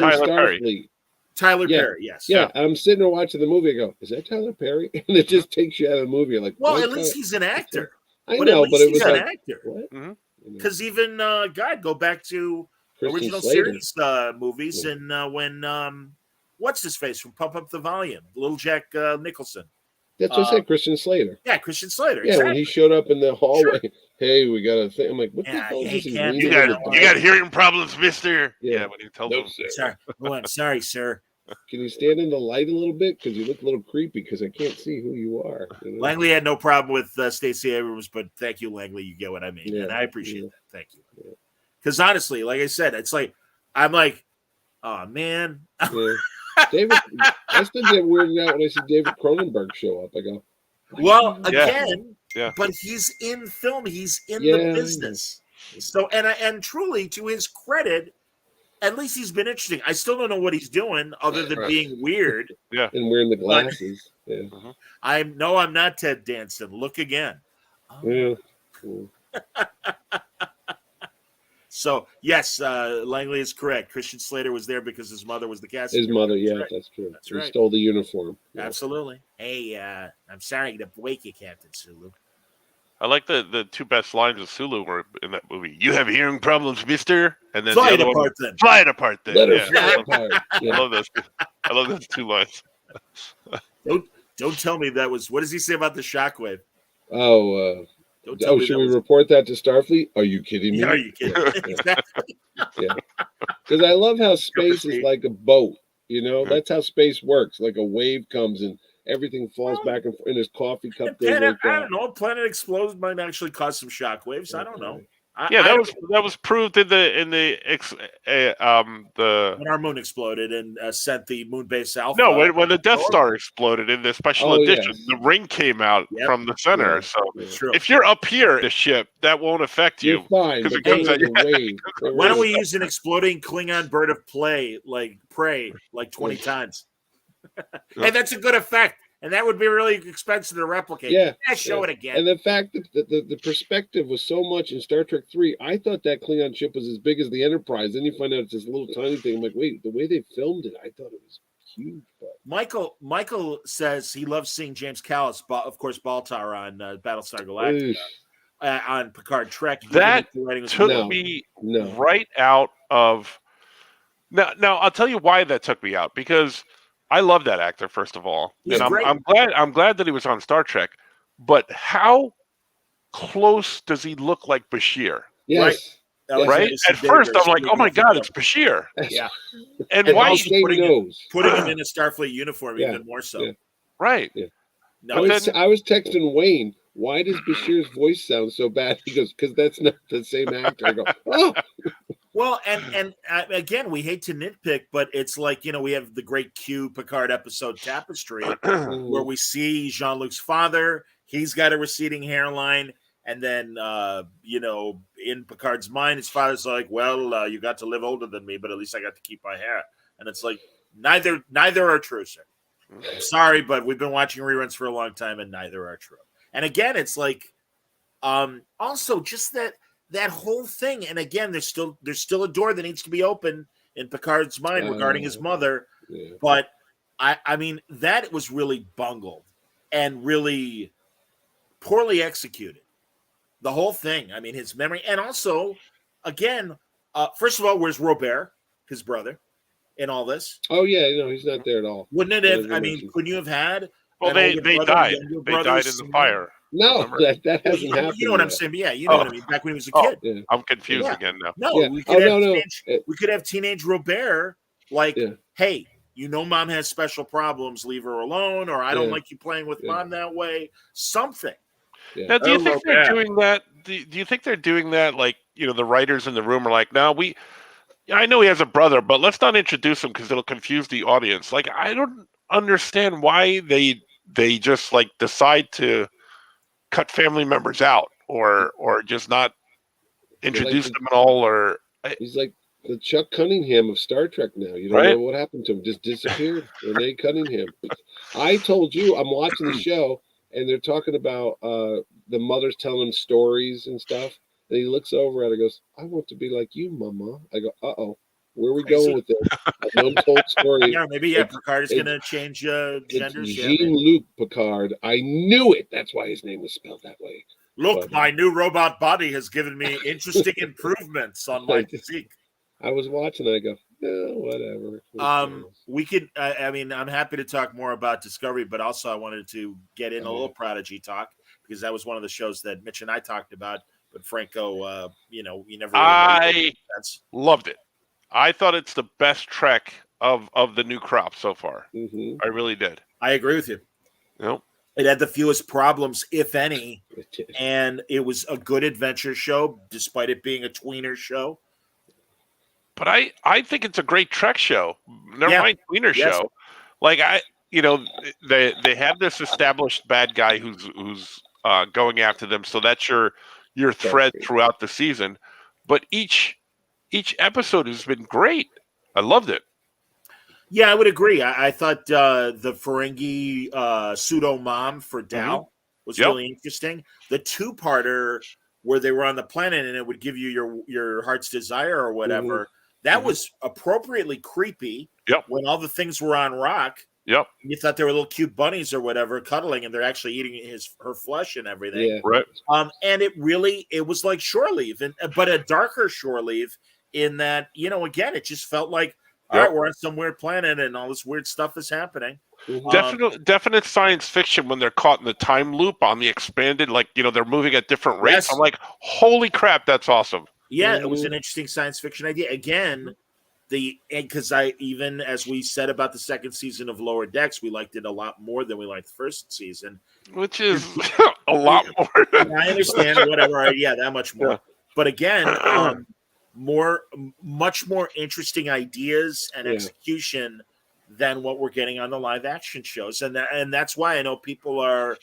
Starfleet. Tyler Perry, yes. Yeah, I'm sitting there watching the movie. I go, is that Tyler Perry? And it just takes you out of the movie. You're like, well, at least he's an actor. I know, but it was an like, actor. Because even go back to Christian original Slater. series movies, and when what's his face from Pump Up the Volume, Little Jack Nicholson. That's what I said, Christian Slater. Yeah, Christian Slater. Yeah, exactly. when he showed up in the hallway, hey, we got a thing. I'm like, what the hell is this? You got hearing problems, mister. Yeah, when he tells him. Sorry. Oh, I'm sorry, sir. Can you stand in the light a little bit? Because you look a little creepy because I can't see who you are. You know? Langley had no problem with Stacey Abrams, but thank you, Langley. You get what I mean. And I appreciate that. Thank you. Because honestly, like I said, it's like, I'm like, oh, man. David, I still get weirded out when I see David Cronenberg show up. I go, well, again, but he's in film. He's in the business. So, and truly, to his credit, at least he's been interesting. I still don't know what he's doing other than being weird. Yeah. And wearing the glasses. I'm not Ted Danson. Look again. Yeah. So, yes, Langley is correct. Christian Slater was there because his mother was the cast. His mother, that's true. That's right. He stole the uniform. Yeah. Absolutely. Hey, I'm sorry to wake you, Captain Sulu. I like the two best lines of Sulu were in that movie. You have hearing problems, mister? And then fly it apart then. Fly it apart then. Let her fly apart. I love those two lines. Don't tell me that was, what does he say about the shockwave? Should we report that to Starfleet? Are you kidding me? Yeah, are you kidding? Exactly. Because I love how space is like a boat. You know, that's how space works. Like a wave comes and everything falls back and forth, and his coffee cup goes like that. I don't know. A planet explodes might actually cause some shockwaves. I don't know. That was proved in the when our moon exploded and sent the moon base Alpha. No, when the Death Star exploded in the special edition, the ring came out from the center. Yeah, so if you're up here in the ship, that won't affect you. You're fine. But it goes at your wave. Why don't we use an exploding Klingon bird of prey like 20 times? Hey, that's a good effect. And that would be really expensive to replicate. Show it again. And the fact that the perspective was so much in Star Trek 3, I thought that Klingon ship was as big as the Enterprise. Then you find out it's this little tiny thing. I'm like, wait, the way they filmed it, I thought it was huge. But... Michael says he loves seeing James Callis, of course, Baltar on Battlestar Galactica, on Picard Trek. That took me right out of... Now, I'll tell you why that took me out. Because... I love that actor, first of all, and I'm glad that he was on Star Trek. But how close does he look like Bashir? Yes, right. At first, I'm like, "Oh my God, it's Bashir!" Yeah, and why is he putting him in a Starfleet uniform even more so? Yeah. Right. Yeah. No, I was texting Wayne. Why does Bashir's voice sound so bad? He goes, "Because that's not the same actor." I go, "Oh." Well, and again, we hate to nitpick, but it's like, we have the great Q Picard episode Tapestry, where we see Jean-Luc's father. He's got a receding hairline. And then, in Picard's mind, his father's like, well, you got to live older than me, but at least I got to keep my hair. And it's like, neither are true, sir. I'm sorry, but we've been watching reruns for a long time, and neither are true. And again, it's like, also just that whole thing. And again, there's still a door that needs to be open in Picard's mind regarding his mother. Yeah. But I mean, that was really bungled and really poorly executed. The whole thing. I mean, his memory. And also, again, first of all, where's Robert, his brother, in all this? Oh, yeah. No, he's not there at all. Wouldn't it have, couldn't you have had? Well, they died. They died in the fire. No, that hasn't happened. You know what I'm saying? Yeah, you know what I mean. Back when he was a kid. Yeah. I'm confused again now. No, Yeah. we could have teenage Robert, like, hey, mom has special problems, leave her alone, or I don't like you playing with mom that way. Something. Yeah. Now, do you think they're doing that? Do you think they're doing that? Like, the writers in the room are like, no, I know he has a brother, but let's not introduce him because it'll confuse the audience. Like, I don't understand why they just like decide to cut family members out or just not introduce them at all. Or he's like the Chuck Cunningham of Star Trek now. You don't know what happened to him. Just disappeared. Renee Cunningham. I told you, I'm watching the show. And they're talking about the mother's telling him stories and stuff. And he looks over at her and goes, I want to be like you, Mama. I go, uh-oh. Where are we going with this? An untold story. Yeah, maybe, Picard is going to change genders. Jean-Luc Picard. I knew it. That's why his name was spelled that way. Look, my new robot body has given me interesting improvements on my physique. I was watching and I go, no, whatever. We could, I'm happy to talk more about Discovery, but also I wanted to get in a little Prodigy talk because that was one of the shows that Mitch and I talked about. But Franco, you never. I loved it. I thought it's the best Trek of the new crop so far. Mm-hmm. I really did. I agree with you. Yep. It had the fewest problems, if any, and it was a good adventure show, despite it being a tweener show. But I think it's a great Trek show. Never mind tweener show. Like they have this established bad guy who's going after them, so that's your thread throughout the season. But each episode has been great. I loved it. Yeah, I would agree. I thought the Ferengi pseudo mom for Dal was really interesting. The two-parter where they were on the planet and it would give you your heart's desire or whatever. That was appropriately creepy. Yep. When all the things were on rock. Yep. You thought they were little cute bunnies or whatever, cuddling, and they're actually eating her flesh and everything. Yeah. Right. And it was like Shore Leave, but a darker Shore Leave in that, again, it just felt like, all right, we're on some weird planet and all this weird stuff is happening. Definite science fiction when they're caught in the time loop on the expanded, like, they're moving at different rates. Yes. I'm like, holy crap, that's awesome. Yeah, it was an interesting science fiction idea. Again, because even as we said about the second season of Lower Decks, we liked it a lot more than we liked the first season. Which is a lot more. I understand, whatever. Yeah, that much more. Yeah. But again, much more interesting ideas and execution than what we're getting on the live action shows. And that's why I know people are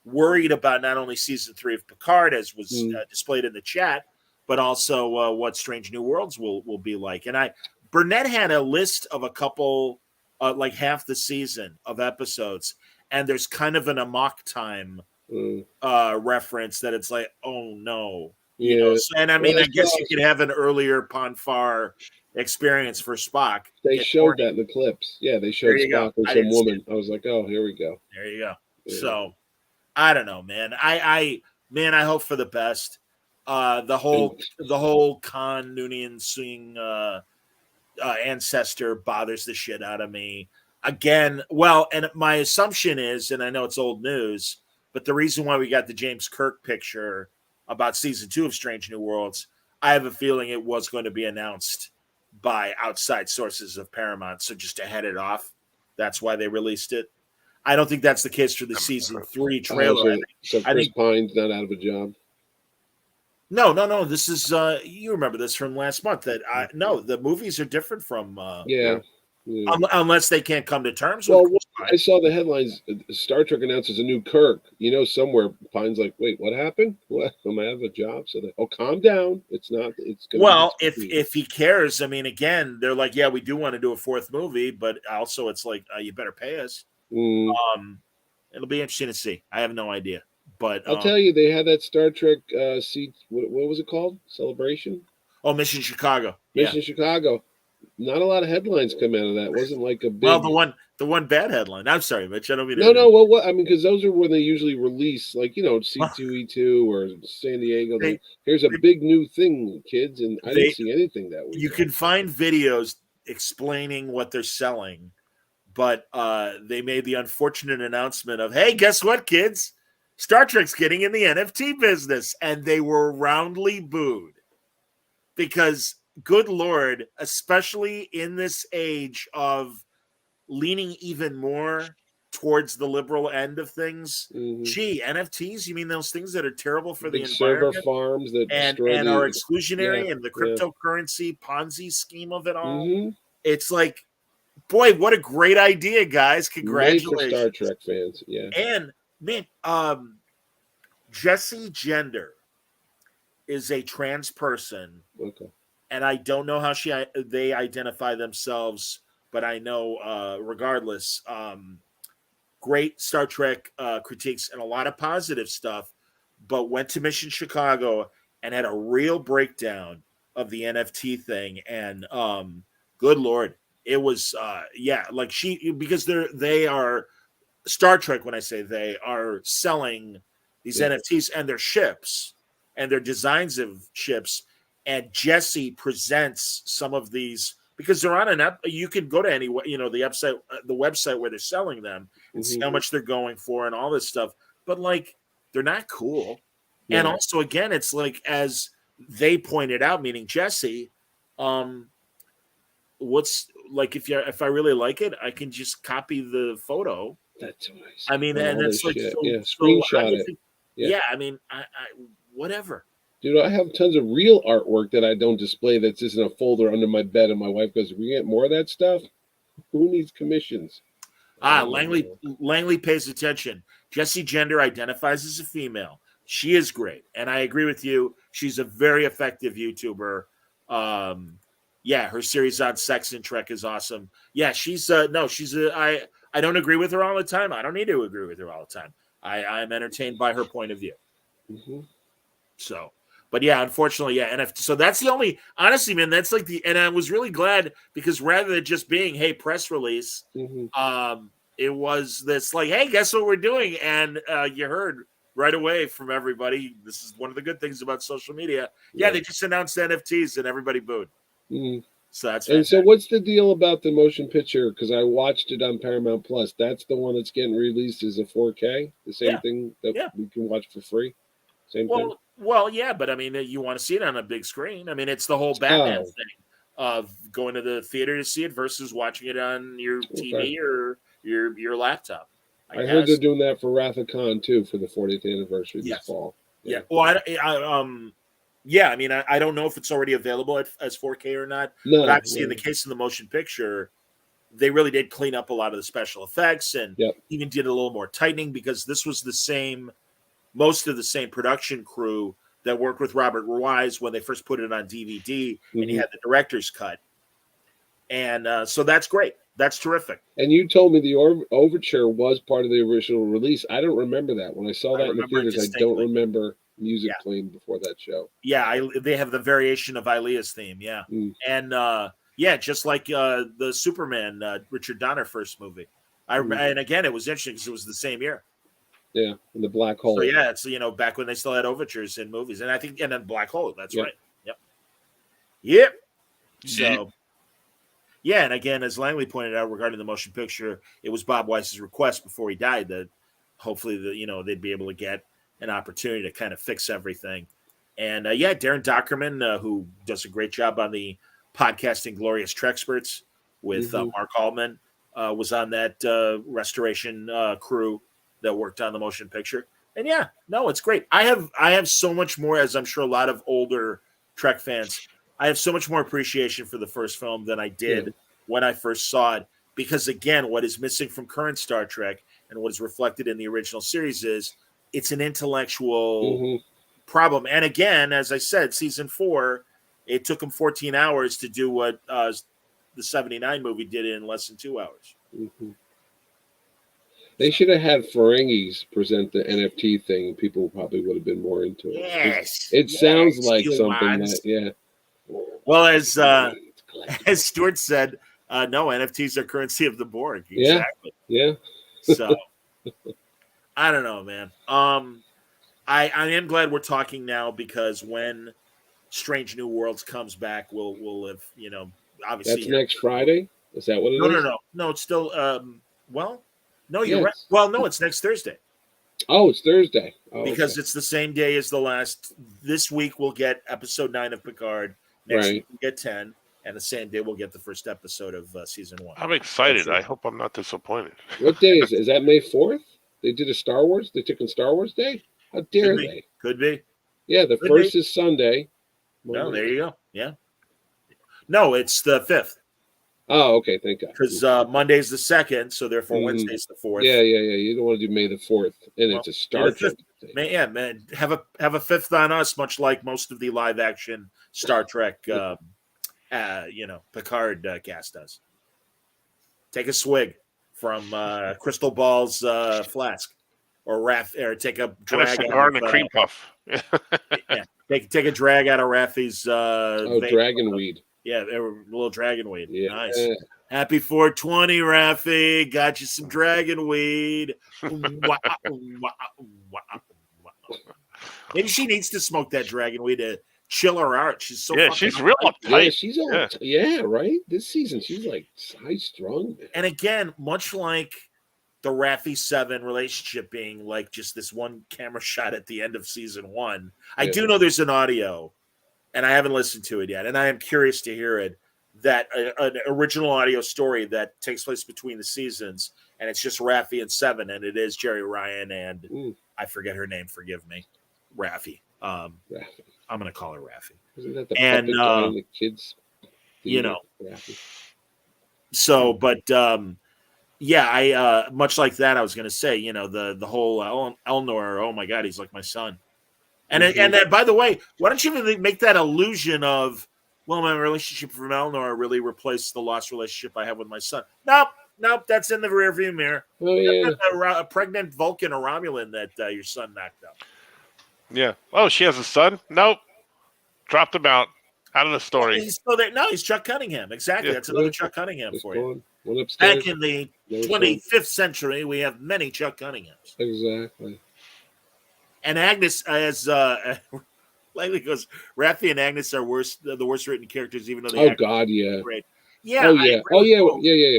worried about not only season 3 of Picard, as was displayed in the chat, but also what Strange New Worlds will be like. And Burnett had a list of a couple, like half the season of episodes, and there's kind of an Amok Time reference that it's like, oh no. And I mean, I guess you could have an earlier Ponfar experience for Spock. They showed that in the clips. Yeah, they showed Spock with some woman. I was like, oh, here we go. There you go. Yeah. So, I don't know, man. I hope for the best. The whole Khan Noonien Singh ancestor bothers the shit out of me. Again, and my assumption is, and I know it's old news, but the reason why we got the James Kirk picture about season 2 of Strange New Worlds, I have a feeling it was going to be announced by outside sources of Paramount. So just to head it off, that's why they released it. I don't think that's the case for the season 3 trailer. So Chris Pine's not out of a job. No. This is you remember this from last month that no, the movies are different from Yeah. unless they can't come to terms with. Well, I saw the headlines. Star Trek announces a new Kirk. Somewhere Pine's like, "Wait, what happened? What? Am I out of a job?" So calm down. It's not. It's going Well, to if he cares, I mean, again, they're like, yeah, we do want to do a fourth movie, but also it's like you better pay us. It'll be interesting to see. I have no idea, but I'll tell you, they had that Star Trek seat. What was it called? Celebration. Oh, Mission Chicago. Mission Chicago. Not a lot of headlines come out of that. It wasn't like a big. Well, the one bad headline. I'm sorry, Mitch. I don't mean. No. Well, what I mean, because those are when they usually release, like C2E2 or San Diego. Here's a big new thing, kids, and I didn't see anything that week. You can find videos explaining what they're selling, but they made the unfortunate announcement of, "Hey, guess what, kids? Star Trek's getting in the NFT business," and they were roundly booed because. Good Lord, especially in this age of leaning even more towards the liberal end of things. Gee, NFTs, you mean those things that are terrible for the environment? Server farms that and are exclusionary and the cryptocurrency Ponzi scheme of it all. It's like, boy, what a great idea, guys. Congratulations. Star Trek fans, yeah. And, man, Jesse Gender is a trans person. Okay. And I don't know how they identify themselves, but I know, regardless, great Star Trek critiques and a lot of positive stuff, but went to Mission Chicago and had a real breakdown of the NFT thing. And good Lord, it was, like because they are Star Trek. When I say they are selling these NFTs and their ships and their designs of ships. And Jesse presents some of these because they're on you can go to the website where they're selling them and see how much they're going for and all this stuff. But like, they're not cool. Yeah. And also, again, it's like, as they pointed out, meaning Jesse, what's like, if I really like it, I can just copy the photo. That's nice. I mean, and it's like, screenshot it. I mean, I whatever. Dude, I have tons of real artwork that I don't display that's just in a folder under my bed, and my wife goes, "We get more of that stuff? Who needs commissions?" Langley pays attention. Jessie Gender identifies as a female. She is great, and I agree with you. She's a very effective YouTuber. Her series on sex and Trek is awesome. Yeah, I don't agree with her all the time. I don't need to agree with her all the time. I'm entertained by her point of view. So. But yeah, unfortunately, NFT. So that's the only, honestly, man, that's like and I was really glad because rather than just being, hey, press release, it was this like, hey, guess what we're doing? And you heard right away from everybody. This is one of the good things about social media. Yeah, they just announced NFTs and everybody booed. So that's fantastic. And so what's the deal about the motion picture? Because I watched it on Paramount Plus. That's the one that's getting released as a 4K, the same thing that we can watch for free. Same thing. Well, yeah, but I mean, you want to see it on a big screen. I mean, it's the whole Batman thing of going to the theater to see it versus watching it on your TV or your laptop. I heard they're doing that for Wrath of Khan too for the 40th anniversary this fall. Yeah. Well, I mean, I don't know if it's already available as 4K or not. No, but obviously, in the case of the motion picture, they really did clean up a lot of the special effects and even did a little more tightening because this was most of the same production crew that worked with Robert Wise when they first put it on DVD, and he had the director's cut. And so that's great. That's terrific. And you told me the overture was part of the original release. I don't remember that. When I saw that in the theaters, I don't remember music playing before that show. Yeah, they have the variation of Ilea's theme, And just like the Superman Richard Donner first movie. And again, it was interesting because it was the same year. Yeah, in the Black Hole. So yeah, it's back when they still had overtures in movies, and I think and then Black Hole. That's right. Yep. So and again, as Langley pointed out regarding the motion picture, it was Bob Weiss's request before he died that hopefully they'd be able to get an opportunity to kind of fix everything. And Darren Dockerman, who does a great job on the podcasting Glorious Trexperts with Mark Altman, was on that restoration crew that worked on the motion picture. And yeah, no, it's great. I have so much more, as I'm sure a lot of older Trek fans, I have so much more appreciation for the first film than I did when I first saw it. Because again, what is missing from current Star Trek and what is reflected in the original series is it's an intellectual problem. And again, as I said, season 4, it took them 14 hours to do what the 79 movie did in less than 2 hours. They should have had Ferengis present the NFT thing. People probably would have been more into it. Yes. It sounds like something Humans. that, Well, as Stuart said, no, NFTs are currency of the Borg. Exactly. Yeah. So I don't know, man. I am glad we're talking now because when Strange New Worlds comes back, we'll have, obviously. That's next Friday? Is that what it is? No, it's still no, you're right. Well, no, it's next Thursday. Oh, it's Thursday. Oh, because it's the same day as the last. This week we'll get episode 9 of Picard. Next week we'll get 10, and the same day we'll get the first episode of season 1. I'm excited. I hope I'm not disappointed. What day is it? Is that May 4th? They did a Star Wars? They took on Star Wars Day? How dare they? Could be. Yeah, the first is Sunday. No, there you go. Yeah. No, it's the 5th. Oh, okay. Thank God. Because Monday's the 2nd, so therefore Wednesday's the 4th. Yeah. You don't want to do May the 4th, and it's a Star Trek day. Man, have a 5th on us, much like most of the live action Star Trek, Picard cast does. Take a swig from Crystal Ball's flask, or take a drag. And a cigar and a cream puff. Take a drag out of Raffi's. Dragon weed. Yeah, a little dragon weed. Yeah. Nice. Happy 420, Raffi. Got you some dragon weed. Maybe she needs to smoke that dragon weed to chill her out. She's so she's real uptight. Yeah, she's all right. This season, she's like high strung. And again, much like the Raffi 7 relationship being like just this one camera shot at the end of season 1, I do know there's an audio. And I haven't listened to it yet, and I am curious to hear it. That an original audio story that takes place between the seasons, and it's just Raffi and 7, and it is Jerry Ryan and I forget her name. Forgive me, Raffi. Raffi. I'm going to call her Raffi. Isn't that the puppet guy and the kids? Raffi. So, but I much like that. I was going to say, the whole Elnor. Oh my God, he's like my son. And by the way, why don't you even make that illusion of, well, my relationship with Elnor really replaced the lost relationship I have with my son? Nope, that's in the rearview mirror. Oh, yeah. A pregnant Vulcan or Romulan that your son knocked up. Yeah. Oh, she has a son? Nope. Dropped him out of the story. He's still there. No, he's Chuck Cunningham. Exactly. That's another Chuck Cunningham for you. Back in the 25th century, we have many Chuck Cunninghams. Exactly. And Agnes, as Lately goes, Raffi and Agnes are the worst written characters, even though they great. Yeah. Yeah.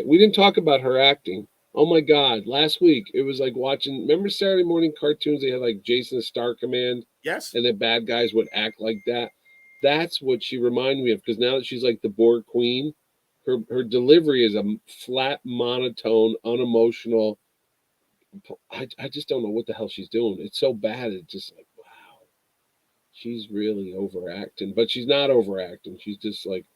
We didn't talk about her acting. Oh my God! Last week it was like watching. Remember Saturday morning cartoons? They had like Jason the Star Command. Yes. And the bad guys would act like that. That's what she reminded me of. Because now that she's like the Borg Queen, her delivery is a flat, monotone, unemotional. I just don't know what the hell she's doing. It's so bad. It's just like, wow, she's really overacting. But she's not overacting. She's just like,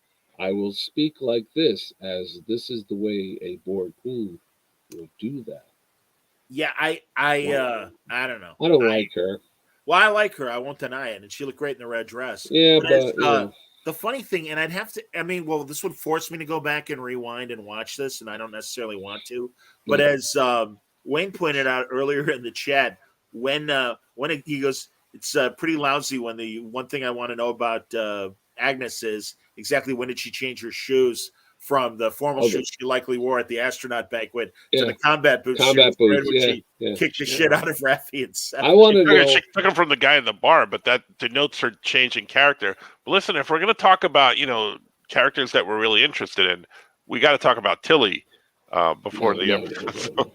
I will speak like this, as this is the way a Borg Queen will do that. Yeah, I don't know. I don't like her. Well, I like her. I won't deny it. And she looked great in the red dress. Yeah, but the funny thing, and I'd have to, this would force me to go back and rewind and watch this, and I don't necessarily want to. But as Wayne pointed out earlier in the chat, when he goes, it's pretty lousy when the one thing I want to know about Agnes is exactly when did she change her shoes from the formal shoes she likely wore at the astronaut banquet to the combat boots. She kicked the shit out of Raffi and Seth. I want to know. She took them from the guy in the bar, but that denotes her change in character. But listen, if we're going to talk about characters that we're really interested in, we got to talk about Tilly before the episode.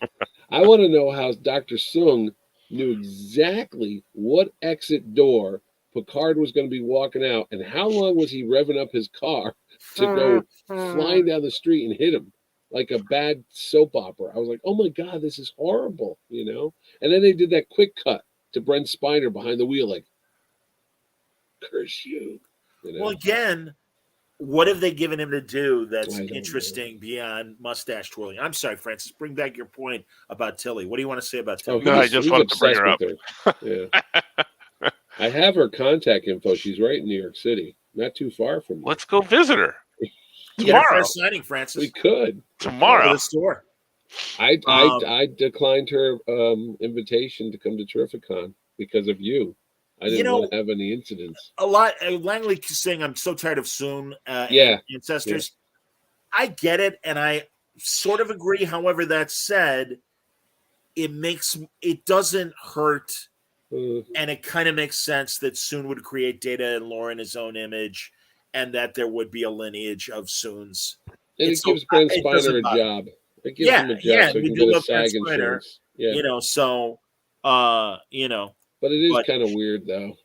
I want to know how Dr. Sung knew exactly what exit door Picard was going to be walking out, and how long was he revving up his car to go flying down the street and hit him like a bad soap opera. I was like, oh my God, this is horrible, And then they did that quick cut to Brent Spiner behind the wheel, like, curse you. Well, again, what have they given him to do that's I don't interesting beyond mustache twirling? I'm sorry, Francis. Bring back your point about Tilly. What do you want to say about Tilly? No, I just wanted to bring her up. Yeah. I have her contact info. She's right in New York City, not too far from me. Let's go visit her Get her for tomorrow. a signing, Francis. We could Tomorrow. To the store. I declined her invitation to come to Terrificon because of you. I didn't want to have any incidents. A lot. Langley saying, "I'm so tired of Soon." Ancestors. Yeah. I get it, and I sort of agree. However, that said, it doesn't hurt, and it kind of makes sense that Soon would create Data and lore in his own image, and that there would be a lineage of Soons. And it gives Brent Spiner a job. It gives him a job so he can get a SAG insurance. Yeah. But it is kind of weird, though.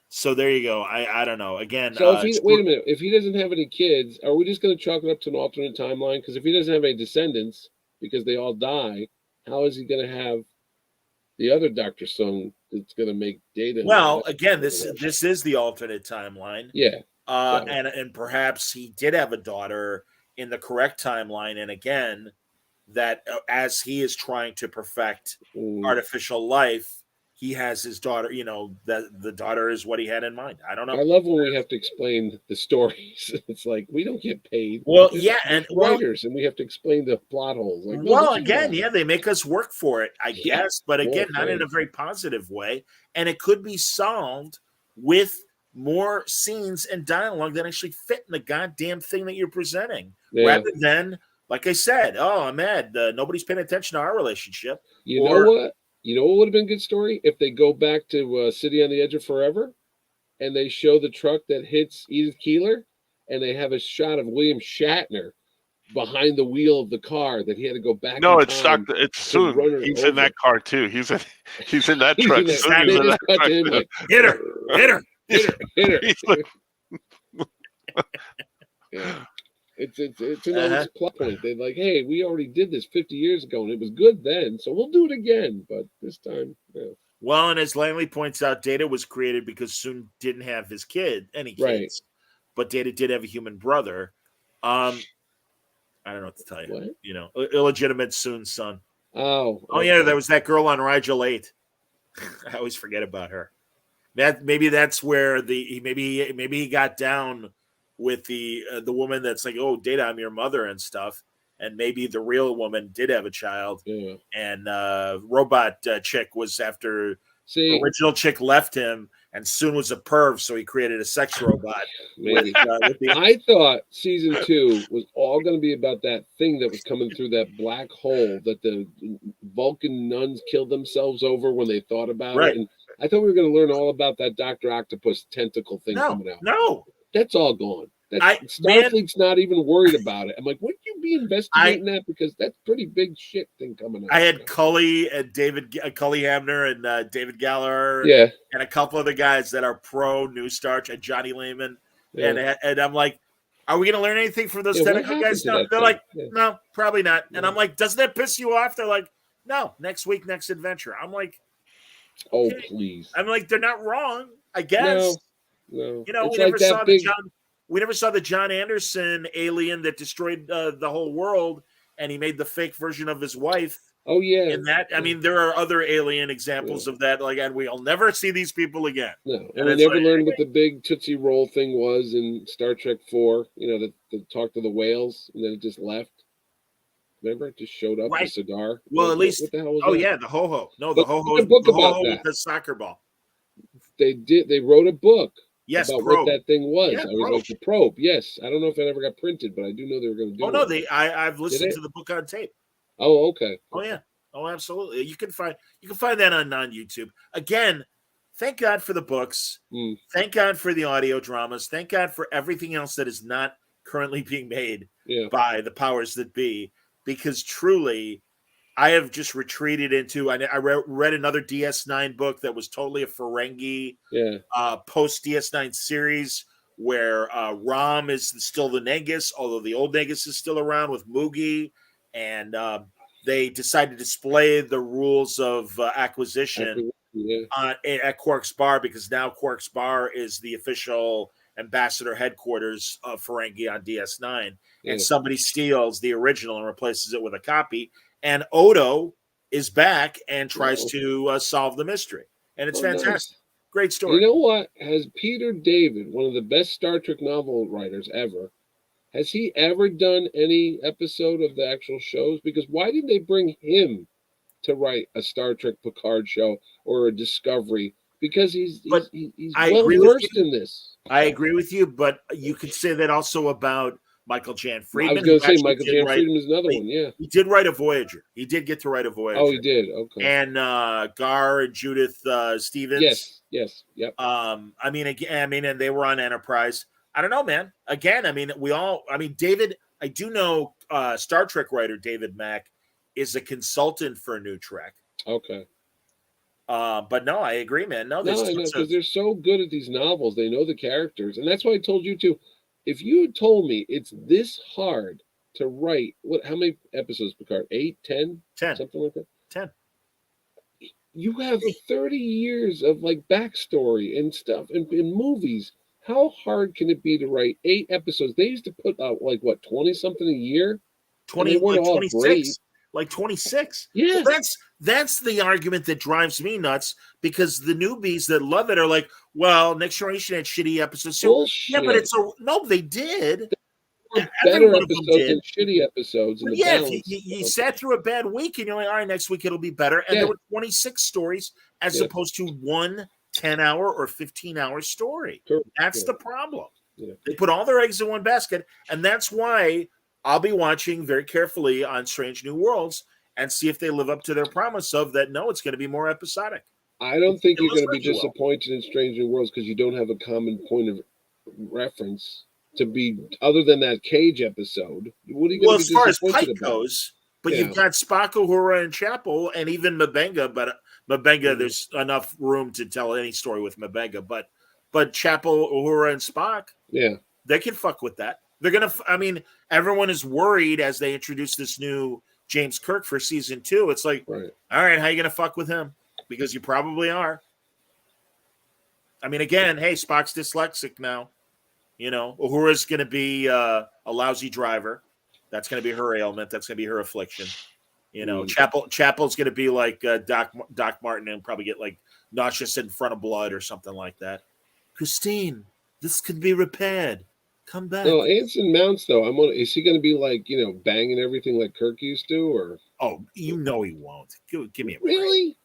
So there you go. I don't know. Again, so wait a minute. If he doesn't have any kids, are we just going to chalk it up to an alternate timeline? Because if he doesn't have any descendants, because they all die, how is he going to have the other Dr. Sung that's going to make Data? Well, again, this is the alternate timeline. Yeah. And perhaps he did have a daughter in the correct timeline, and again, that as he is trying to perfect artificial life, he has his daughter, that the daughter is what he had in mind. I don't know. I love when we have to explain the stories. It's like, we don't get paid. Well, and writers, and we have to explain the plot holes. Like, they make us work for it, I guess. But again, not in a very positive way. And it could be solved with more scenes and dialogue that actually fit in the goddamn thing that you're presenting. Yeah. Rather than, like I said, I'm mad. Nobody's paying attention to our relationship. You know what? You know what would have been a good story? If they go back to City on the Edge of Forever and they show the truck that hits Edith Keeler and they have a shot of William Shatner behind the wheel of the car that he had to go back. No, it's Soon. He's in that car too. He's in that truck. Hit her. Yeah. It's an old plot point. They're like, hey, we already did this 50 years ago, and it was good then, so we'll do it again. But this time, Well, and as Langley points out, Data was created because Soon didn't have any kids, right. But Data did have a human brother. I don't know what to tell you. What? Illegitimate Soon's son. Oh, yeah, there was that girl on Rigel 8. I always forget about her. Maybe that's where maybe he got down with the woman that's like, oh, Data, I'm your mother and stuff. And maybe the real woman did have a child. Yeah. And robot chick was after original chick left him, and Soon was a perv, so he created a sex robot. Maybe. I thought season 2 was all going to be about that thing that was coming through that black hole that the Vulcan nuns killed themselves over when they thought about it. And I thought we were going to learn all about that Dr. Octopus tentacle thing coming out. No. That's all gone. Starfleet's not even worried about it. I'm like, wouldn't you be investigating that? Because that's pretty big shit thing coming out. I had Cully and Cully Hamner and David Gallagher and a couple of the guys that are pro New Star and Johnny Lehman. Yeah. And I'm like, are we going to learn anything from those technical guys? No. They're like, no, probably not. And I'm like, doesn't that piss you off? They're like, no, next week, next adventure. I'm like, oh, please. I'm like, they're not wrong, I guess. No. We never saw the John Anderson alien that destroyed the whole world, and he made the fake version of his wife. Oh, yeah. And that, I mean, there are other alien examples of that. Like, and we'll never see these people again. No, and we never learned what the big Tootsie Roll thing was in Star Trek 4, that talked to the whales, and then it just left. Remember? It just showed up with a cigar. Well, at least, what the hell was that? Yeah, the ho-ho. No, the ho-ho is the ho-ho with the soccer ball. They wrote a book. Yes, about Probe. what that thing was. Yeah, I was like, the Probe. Yes. I don't know if it ever got printed, but I do know they were going to do it. Oh, no, I've listened to the book on tape. Oh, okay. Oh, yeah. Oh, absolutely. You can find that on YouTube. Again, thank God for the books. Thank God for the audio dramas. Thank God for everything else that is not currently being made by the powers that be, because truly I have just retreated into. I read another DS9 book that was totally a Ferengi post DS9 series where Rom is still the Negus, although the old Negus is still around with Moogie, and they decided to display the rules of acquisition at Quark's Bar, because now Quark's Bar is the official ambassador headquarters of Ferengi on DS9, and somebody steals the original and replaces it with a copy, and Odo is back and tries to solve the mystery, and it's fantastic. Nice. Great story. You know what? Has Peter David, one of the best Star Trek novel writers ever, has he ever done any episode of the actual shows? Because why didn't they bring him to write a Star Trek Picard show or a Discovery? Because he's well versed in this. I agree with you, but you could say that also about Michael Jan Friedman. I was going to say Michael Jan Friedman is another one. Yeah, he did write a Voyager. He did get to write a Voyager. Oh, he did. Okay. And Gar and Judith Stevens. Yes. Yep. I mean, and they were on Enterprise. I don't know, man. Again, I mean, David. I do know Star Trek writer David Mack is a consultant for New Trek. Okay. But no, I agree, man. No, because they're so good at these novels. They know the characters. And that's why I told you too. If you had told me it's this hard to write, how many episodes, Picard? 8, 10? 10. Something like that? 10. You have 30 years of like backstory and stuff in movies. How hard can it be to write 8 episodes? They used to put out 20 something a year. 26. Like 26. Yeah. Well, that's the argument that drives me nuts, because the newbies that love it are like, well, Next Generation had shitty episodes. So, yeah, but no, they did. Better episodes than shitty episodes. You sat through a bad week and you're like, all right, next week it'll be better. And there were 26 stories as opposed to one 10-hour or 15-hour story. Correct. That's the problem. Yeah. They put all their eggs in one basket, and that's why I'll be watching very carefully on Strange New Worlds and see if they live up to their promise of that. No, it's going to be more episodic. I don't think you're going to be disappointed in Strange New Worlds because you don't have a common point of reference to be other than that Cage episode. What are you going to be disappointed as far as Pike goes, but you've got Spock, Uhura, and Chapel, and even M'Benga. But M'Benga, there's enough room to tell any story with M'Benga. But Chapel, Uhura, and Spock, they can fuck with that. They're gonna. I mean, everyone is worried as they introduce this new James Kirk for season 2. It's like, all right, how are you gonna fuck with him? Because you probably are. I mean, again, hey, Spock's dyslexic now. Uhura's gonna be a lousy driver. That's gonna be her ailment. That's gonna be her affliction. Chapel's gonna be like Doc Martin and probably get like nauseous in front of blood or something like that. Christine, this could be repaired. Come back. No, Anson Mounts though. Is he going to be like banging everything like Kirk used to, or? Oh, he won't. Give me a break. Really?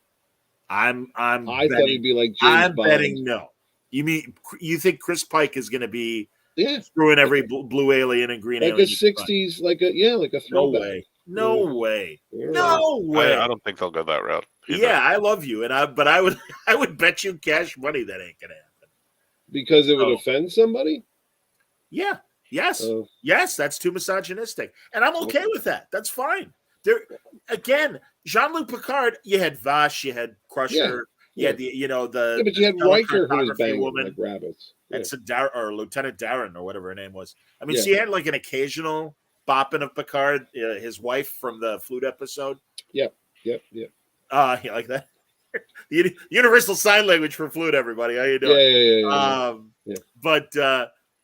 I thought he'd be like James Bond. Betting no. You think Chris Pike is going to be screwing every blue alien and green alien? Like a 60s, like a throwback. No way. I don't think they'll go that route. Either. Yeah, I love you, but I would bet you cash money that ain't going to happen. Because it would offend somebody? Yeah. Yes. Yes, that's too misogynistic. And I'm okay with that. That's fine. There again, Jean-Luc Picard, you had Vash, you had Crusher, you had the but you had Riker who was banging woman, like rabbits. And or Lieutenant Darren or whatever her name was. I mean, she had like an occasional bopping of Picard, his wife from the flute episode. Yep. You like that? Universal Sign Language for flute, everybody. How you doing? Yeah. But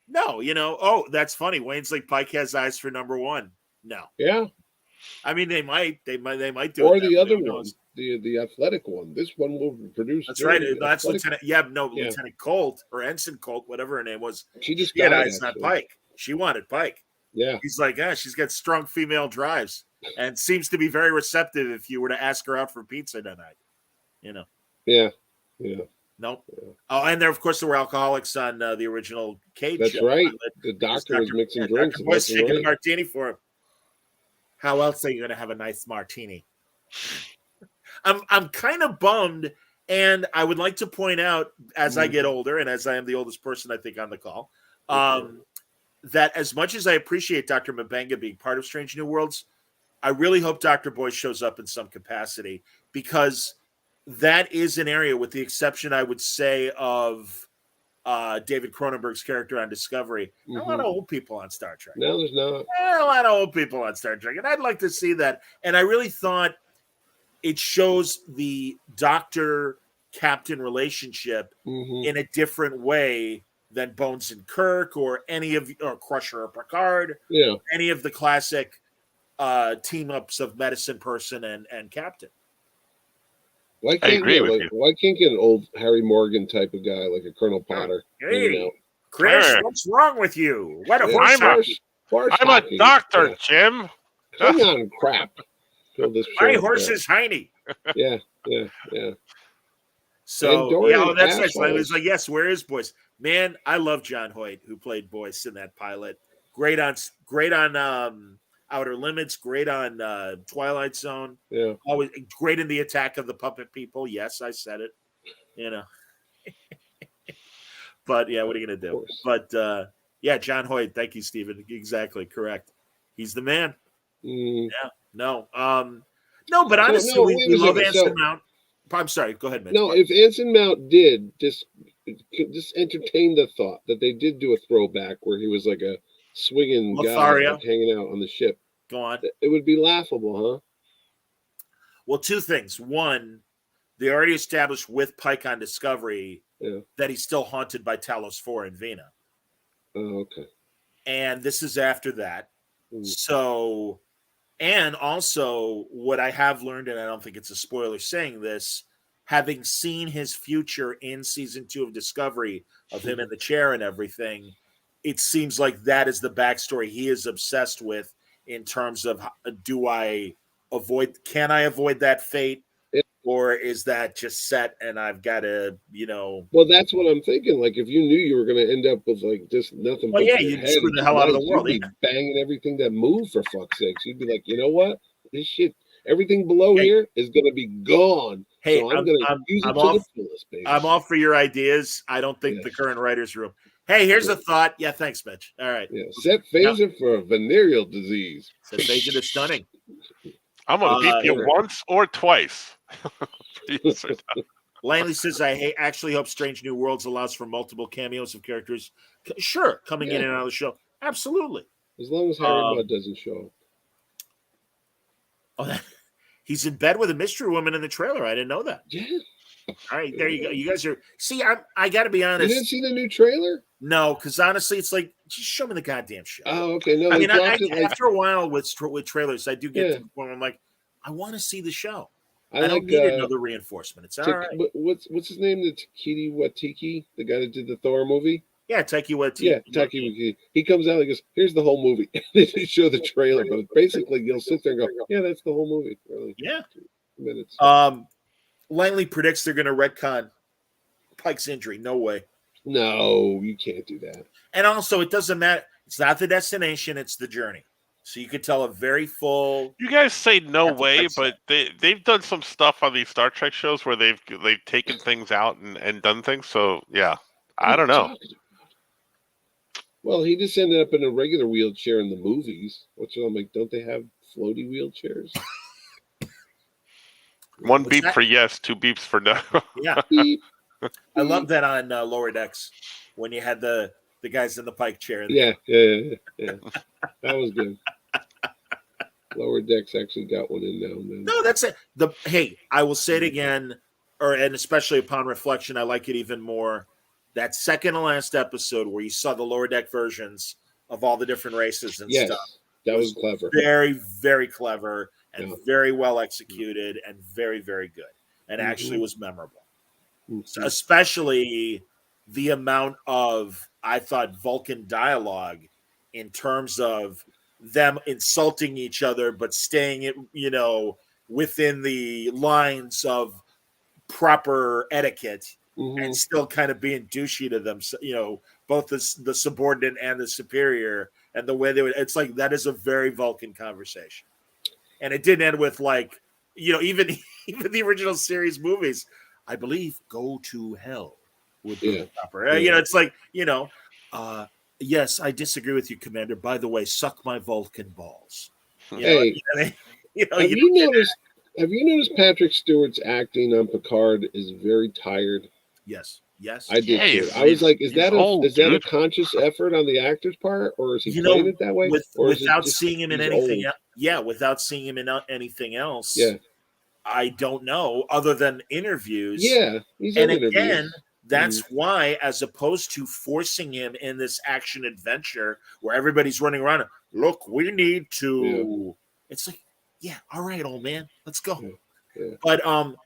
no, that's funny. Wayne's like, Pike has eyes for number 1. No. Yeah. I mean, they might do it. Or the other one, the athletic one. This one will produce. That's right. That's Lieutenant. Lieutenant Colt or Ensign Colt, whatever her name was. She just had eyes on Pike. She wanted Pike. Yeah. He's like, she's got strong female drives and seems to be very receptive if you were to ask her out for pizza tonight. Yeah. Nope. Yeah. Oh, and of course, there were alcoholics on the original Cage. That's right. The doctor was mixing drinks. Dr. Boyce taking a martini for him. How else are you going to have a nice martini? I'm kind of bummed, and I would like to point out, as I get older, and as I am the oldest person, I think, on the call, that as much as I appreciate Dr. M'Benga being part of Strange New Worlds, I really hope Dr. Boyce shows up in some capacity, because that is an area, with the exception, I would say, of David Cronenberg's character on Discovery. A lot of old people on Star Trek. No, there's not. A lot of old people on Star Trek, and I'd like to see that. And I really thought it shows the Doctor-Captain relationship in a different way than Bones and Kirk or Crusher or Picard. Yeah. Any of the classic team-ups of Medicine Person and Captain. Why can't get an old Harry Morgan type of guy like a Colonel Potter? Hey, Chris, what's wrong with you? What a horse! I'm a doctor, Jim. Hang on, crap. My horse is Heine. Yeah. So that's nice. I was like, yes, where is Boyce? Man, I love John Hoyt, who played Boyce in that pilot. Great on Outer Limits, great on Twilight Zone. Yeah. Always great in the Attack of the Puppet People. Yes, I said it. But yeah, what are you gonna do? But yeah, John Hoyt. Thank you, Stephen. Exactly correct. He's the man. Yeah. No. No, but honestly, we love Anson Mount. I'm sorry. Go ahead, Mitch. No, if Anson Mount did just entertain the thought that they did do a throwback where he was like a swinging guy hanging out on the ship. Go on. It would be laughable, huh? Well, two things. One, they already established with Pike on Discovery that he's still haunted by Talos 4 and Vina. Oh, okay. And this is after that. So, and also what I have learned, and I don't think it's a spoiler saying this, having seen his future in season 2 of Discovery of him in the chair and everything, it seems like that is the backstory he is obsessed with in terms of can I avoid that fate? Or is that just set and I've got to, Well, that's what I'm thinking. Like, if you knew you were going to end up with, like, just nothing but you'd screw the hell out of the world. You'd be banging everything that moved, for fuck's sakes. You'd be like, you know what? This shit, everything below here is going to be gone. Hey, so I'm going to use it to the fullest, baby. I'm all for your ideas. I don't think the current writer's room. Hey, here's a thought. Yeah, thanks, Mitch. All right. Yeah, set phaser for a venereal disease. Set phaser is stunning. I'm going to beat you once or twice. Langley says, I actually hope Strange New Worlds allows for multiple cameos of characters. Sure, coming in and out of the show. Absolutely. As long as Harry Mudd doesn't show up. Oh, he's in bed with a mystery woman in the trailer. I didn't know that. Yeah. All right, there you go. You guys are... See, I got to be honest. You didn't see the new trailer? No, because honestly, it's like, just show me the goddamn show. Oh, okay. No, I mean, after a while with trailers, I do get to the point where I'm like, I want to see the show. I don't need another reinforcement. It's all right. What's his name? The Taiki Waititi, the guy that did the Thor movie? Yeah, Taiki Waititi. Yeah, Taiki Waititi. He comes out and goes, here's the whole movie. They show the trailer, but basically you'll sit there and go, yeah, that's the whole movie. Really. Yeah. 2 minutes. Langley predicts they're going to retcon Pike's injury. No way. No, you can't do that. And also, it doesn't matter. It's not the destination, it's the journey. So you could tell a very full... You guys say no way, but they've done some stuff on these Star Trek shows where they've taken things out and done things. So, yeah, I don't know. Well, he just ended up in a regular wheelchair in the movies. Which I'm like, don't they have floaty wheelchairs? 1 beep for yes, 2 beeps for no. Yeah. I love that on Lower Decks when you had the guys in the Pike chair. Yeah. That was good. Lower Decks actually got one in now and then. No, that's it. Hey, I will say it again, and especially upon reflection, I like it even more. That second to last episode where you saw the Lower Deck versions of all the different races and stuff. That was clever. Very, very clever and very well executed and very, very good. And actually was memorable. So especially the amount of, I thought, Vulcan dialogue in terms of them insulting each other, but staying, within the lines of proper etiquette and still kind of being douchey to them, both the subordinate and the superior, and the way they would, it's like, that is a very Vulcan conversation. And it didn't end with even the original series movies, I believe, go to hell would be the proper. It's like, yes, I disagree with you, Commander. By the way, suck my Vulcan balls. Have you noticed Patrick Stewart's acting on Picard is very tired? Yes. Yes. I did too. he's- I was like, is he's that old, is that a dude. conscious effort on the actor's part, or is he You playing know, it that way, or is it without just seeing him in he's anything, old? without seeing him in anything else, Yeah, I don't know other than interviews. yeah, he's And in again, interviews. that's why, as opposed to forcing him in this action adventure where everybody's running around, look, we need to. It's like, yeah, all right, old man, let's go. Yeah. Yeah. But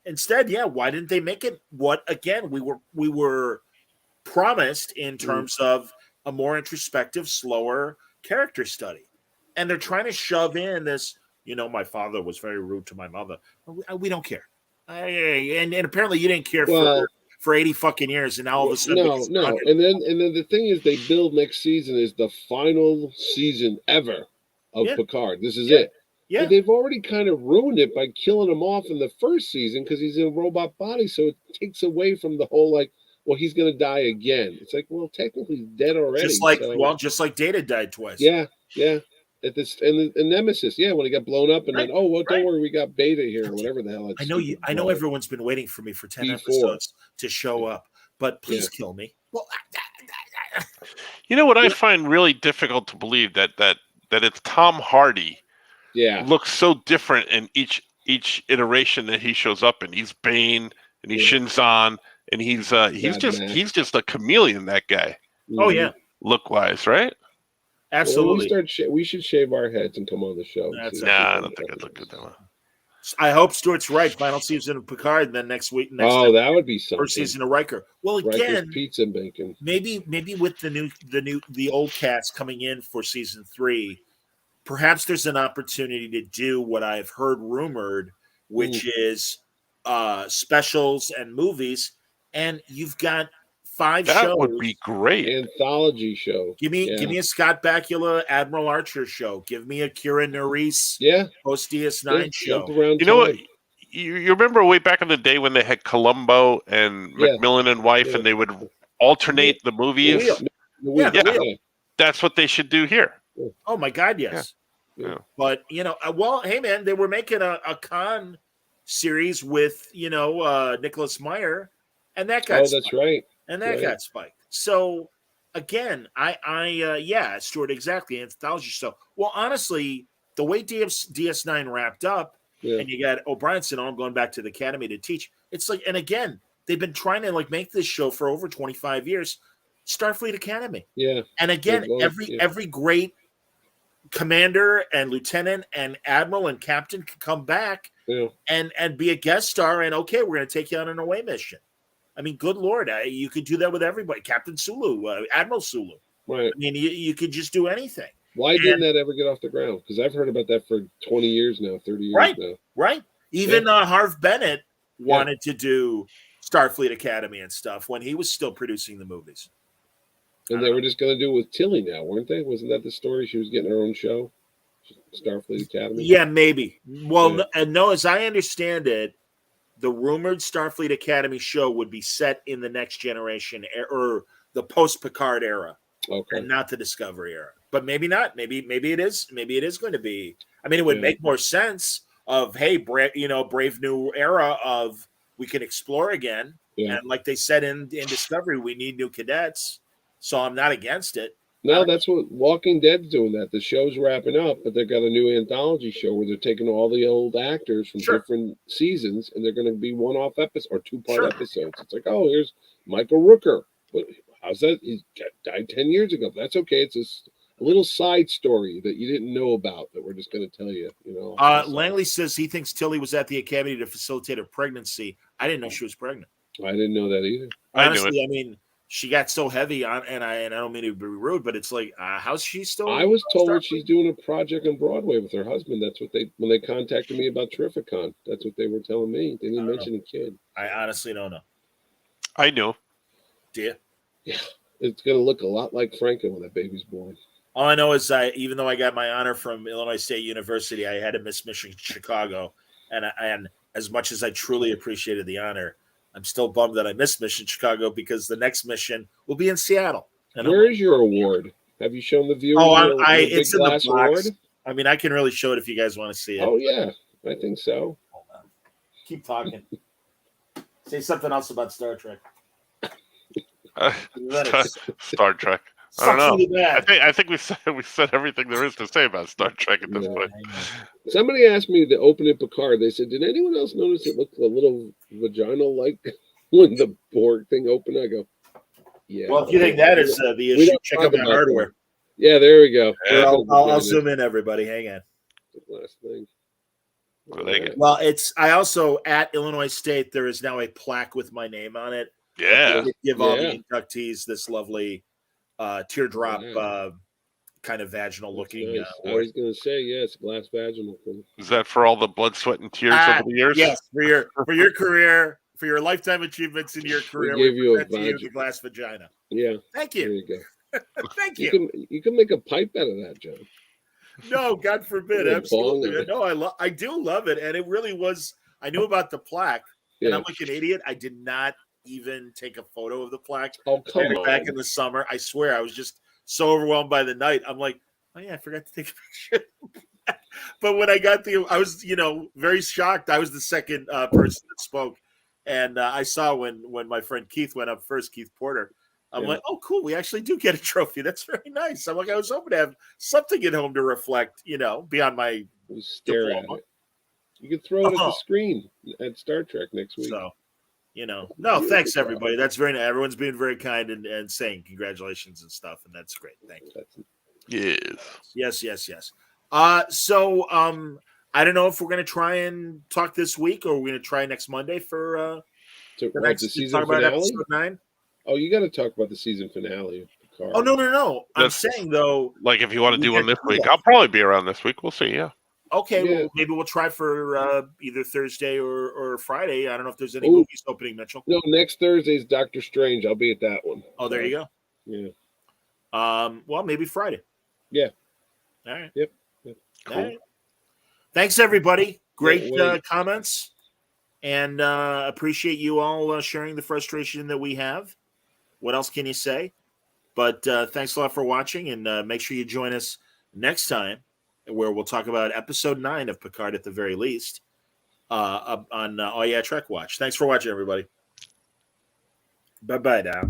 instead, yeah, why didn't they make it what again we were promised in terms of a more introspective, slower character study? And they're trying to shove in this, my father was very rude to my mother. We don't care. And apparently you didn't care Well, for 80 fucking years, and now all of a sudden no, and then the thing is, they build next season is the final season ever of Yeah. Picard. This is Yeah. it. Yeah. But they've already kind of ruined it by killing him off in the first season because he's in a robot body. So it takes away from the whole well, he's going to die again. It's like, well, technically he's dead already. Just like Data died twice. Yeah. At this and Nemesis, when he got blown up, and then don't worry, we got Beta here, or whatever the hell. I know everyone's been waiting for me for 10 B4. episodes to show up, but please kill me. Well, You know what I find really difficult to believe that it's Tom Hardy. Yeah, Looks so different in each iteration that he shows up in. He's Bane and he's Shinzon, and he's just a chameleon. That guy. Oh yeah, look wise, right? Absolutely. When we should shave our heads and come on the show. I don't think I'd look good that way. I hope Stuart's right. Final season of Picard, and then next that would be something. First season of Riker. Well, again, Riker's pizza and bacon. Maybe with the old cast coming in for season 3, perhaps there's an opportunity to do what I've heard rumored, which is specials and movies, and you've got 5 shows. That would be great. Anthology show. Give me a Scott Bakula Admiral Archer show. Give me a Kira Nerys post DS9 show. You know what? You remember way back in the day when they had Columbo and Macmillan and Wife, and they would alternate the movies? That's what they should do here. Oh my God, yes. Yeah. But hey man, they were making a Khan series with Nicholas Meyer, and that got that's right. And that got spiked. So again, Stuart, exactly, anthology show. Well, honestly, the way DS9 wrapped up, and you got O'Brien saying, "Oh, I'm going back to the academy to teach." It's like, and again, they've been trying to make this show for over 25 years. Starfleet Academy. Yeah. And again, every great commander and lieutenant and admiral and captain can come back and be a guest star, and okay, we're going to take you on an away mission. I mean, good Lord, you could do that with everybody. Captain Sulu, Admiral Sulu. Right. I mean, you could just do anything. Why didn't that ever get off the ground? Because I've heard about that for 20 years now, 30 years now. Right. Even Harv Bennett wanted to do Starfleet Academy and stuff when he was still producing the movies. And they were just going to do it with Tilly now, weren't they? Wasn't that the story? She was getting her own show, Starfleet Academy? Yeah, maybe. Well, no, as I understand it, the rumored Starfleet Academy show would be set in the Next Generation or the post-Picard era, and not the Discovery era. But maybe not. Maybe it is. Maybe it is going to be. I mean, it would make more sense of brave new era of we can explore again, and like they said in Discovery, we need new cadets. So I'm not against it. No, that's what Walking Dead's doing. That the show's wrapping up, but they've got a new anthology show where they're taking all the old actors from different seasons, and they're going to be one-off episodes or two-part episodes. It's like, oh, here's Michael Rooker. But how's that? He died 10 years ago. But that's okay. It's a little side story that you didn't know about that we're just going to tell you. Langley says he thinks Tilly was at the academy to facilitate her pregnancy. I didn't know she was pregnant. I didn't know that either. Honestly, I mean, she got so heavy on, and I don't mean to be rude, but it's like, how's she still? I was told she's doing a project on Broadway with her husband. That's what when they contacted me about Terrificon. That's what they were telling me. They didn't mention a kid. I honestly don't know. I know. Do you? Yeah, it's gonna look a lot like Franco when that baby's born. All I know is even though I got my honor from Illinois State University, I had a Miss Mission Chicago, and as much as I truly appreciated the honor, I'm still bummed that I missed Mission Chicago because the next mission will be in Seattle. Where is your award? Have you shown the viewers? It's in the box. Award? I mean, I can really show it if you guys want to see it. Oh yeah, I think so. Hold on. Keep talking. Say something else about Star Trek. Star Trek. I don't Sucks really know. bad. I think we said everything there is to say about Star Trek at this Yeah. point. Somebody asked me the opening Picard. They said, "Did anyone else notice it looked a little vaginal like when the Borg thing opened?" I go, "Yeah." Well, if you think that is the We issue, don't check talk out my about hardware. that. Yeah, there we go. Yeah. I'll zoom in, everybody. Hang on. Last thing. I like it. Well, I also at Illinois State. There is now a plaque with my name on it. Yeah. Give all the inductees this lovely teardrop Wow. kind of vaginal looking. Nice. I was going to say, yes, glass vaginal thing. Is that for all the blood, sweat, and tears over the years? Yes, for your career, for your lifetime achievements in your career. We give you the glass vagina. Yeah. Thank There you. you go. Thank you. You can make a pipe out of that, John. No, God forbid. Absolutely. No, I do love it. And it really was. I knew about the plaque, and I'm like an idiot. I did not even take a photo of the plaque. Oh, come on. Back in the summer. I swear, I was just so overwhelmed by the night. I'm like, oh yeah, I forgot to take a picture. But when I got I was, very shocked. I was the second person that spoke. And I saw when my friend Keith went up first, Keith Porter. I'm like, oh, cool. We actually do get a trophy. That's very nice. I'm like, I was hoping to have something at home to reflect, beyond my stare diploma. at it. You could throw it at the screen at Star Trek next week. So, no, thanks everybody. That's very nice. Everyone's being very kind and saying congratulations and stuff, and that's great. Thank you. Yes. So I don't know if we're going to try and talk this week or we're going to try next Monday for the season talk about finale. episode 9. Oh, you got to talk about the season finale of Picard. Oh no! I'm saying though, like if you want to do one this week, I'll probably be around this week. We'll see. Yeah. Okay, well, maybe we'll try for either Thursday or Friday. I don't know if there's any movies opening, Mitchell. No, next Thursday is Doctor Strange. I'll be at that one. Oh, there you go. Yeah. Well, maybe Friday. Yeah. All right. Yep. Cool. All right. Thanks, everybody. Great comments, and appreciate you all sharing the frustration that we have. What else can you say? But thanks a lot for watching, and make sure you join us next time, where we'll talk about episode 9 of Picard at the very least on Oh Yeah Trek Watch. Thanks for watching, everybody. Bye-bye now.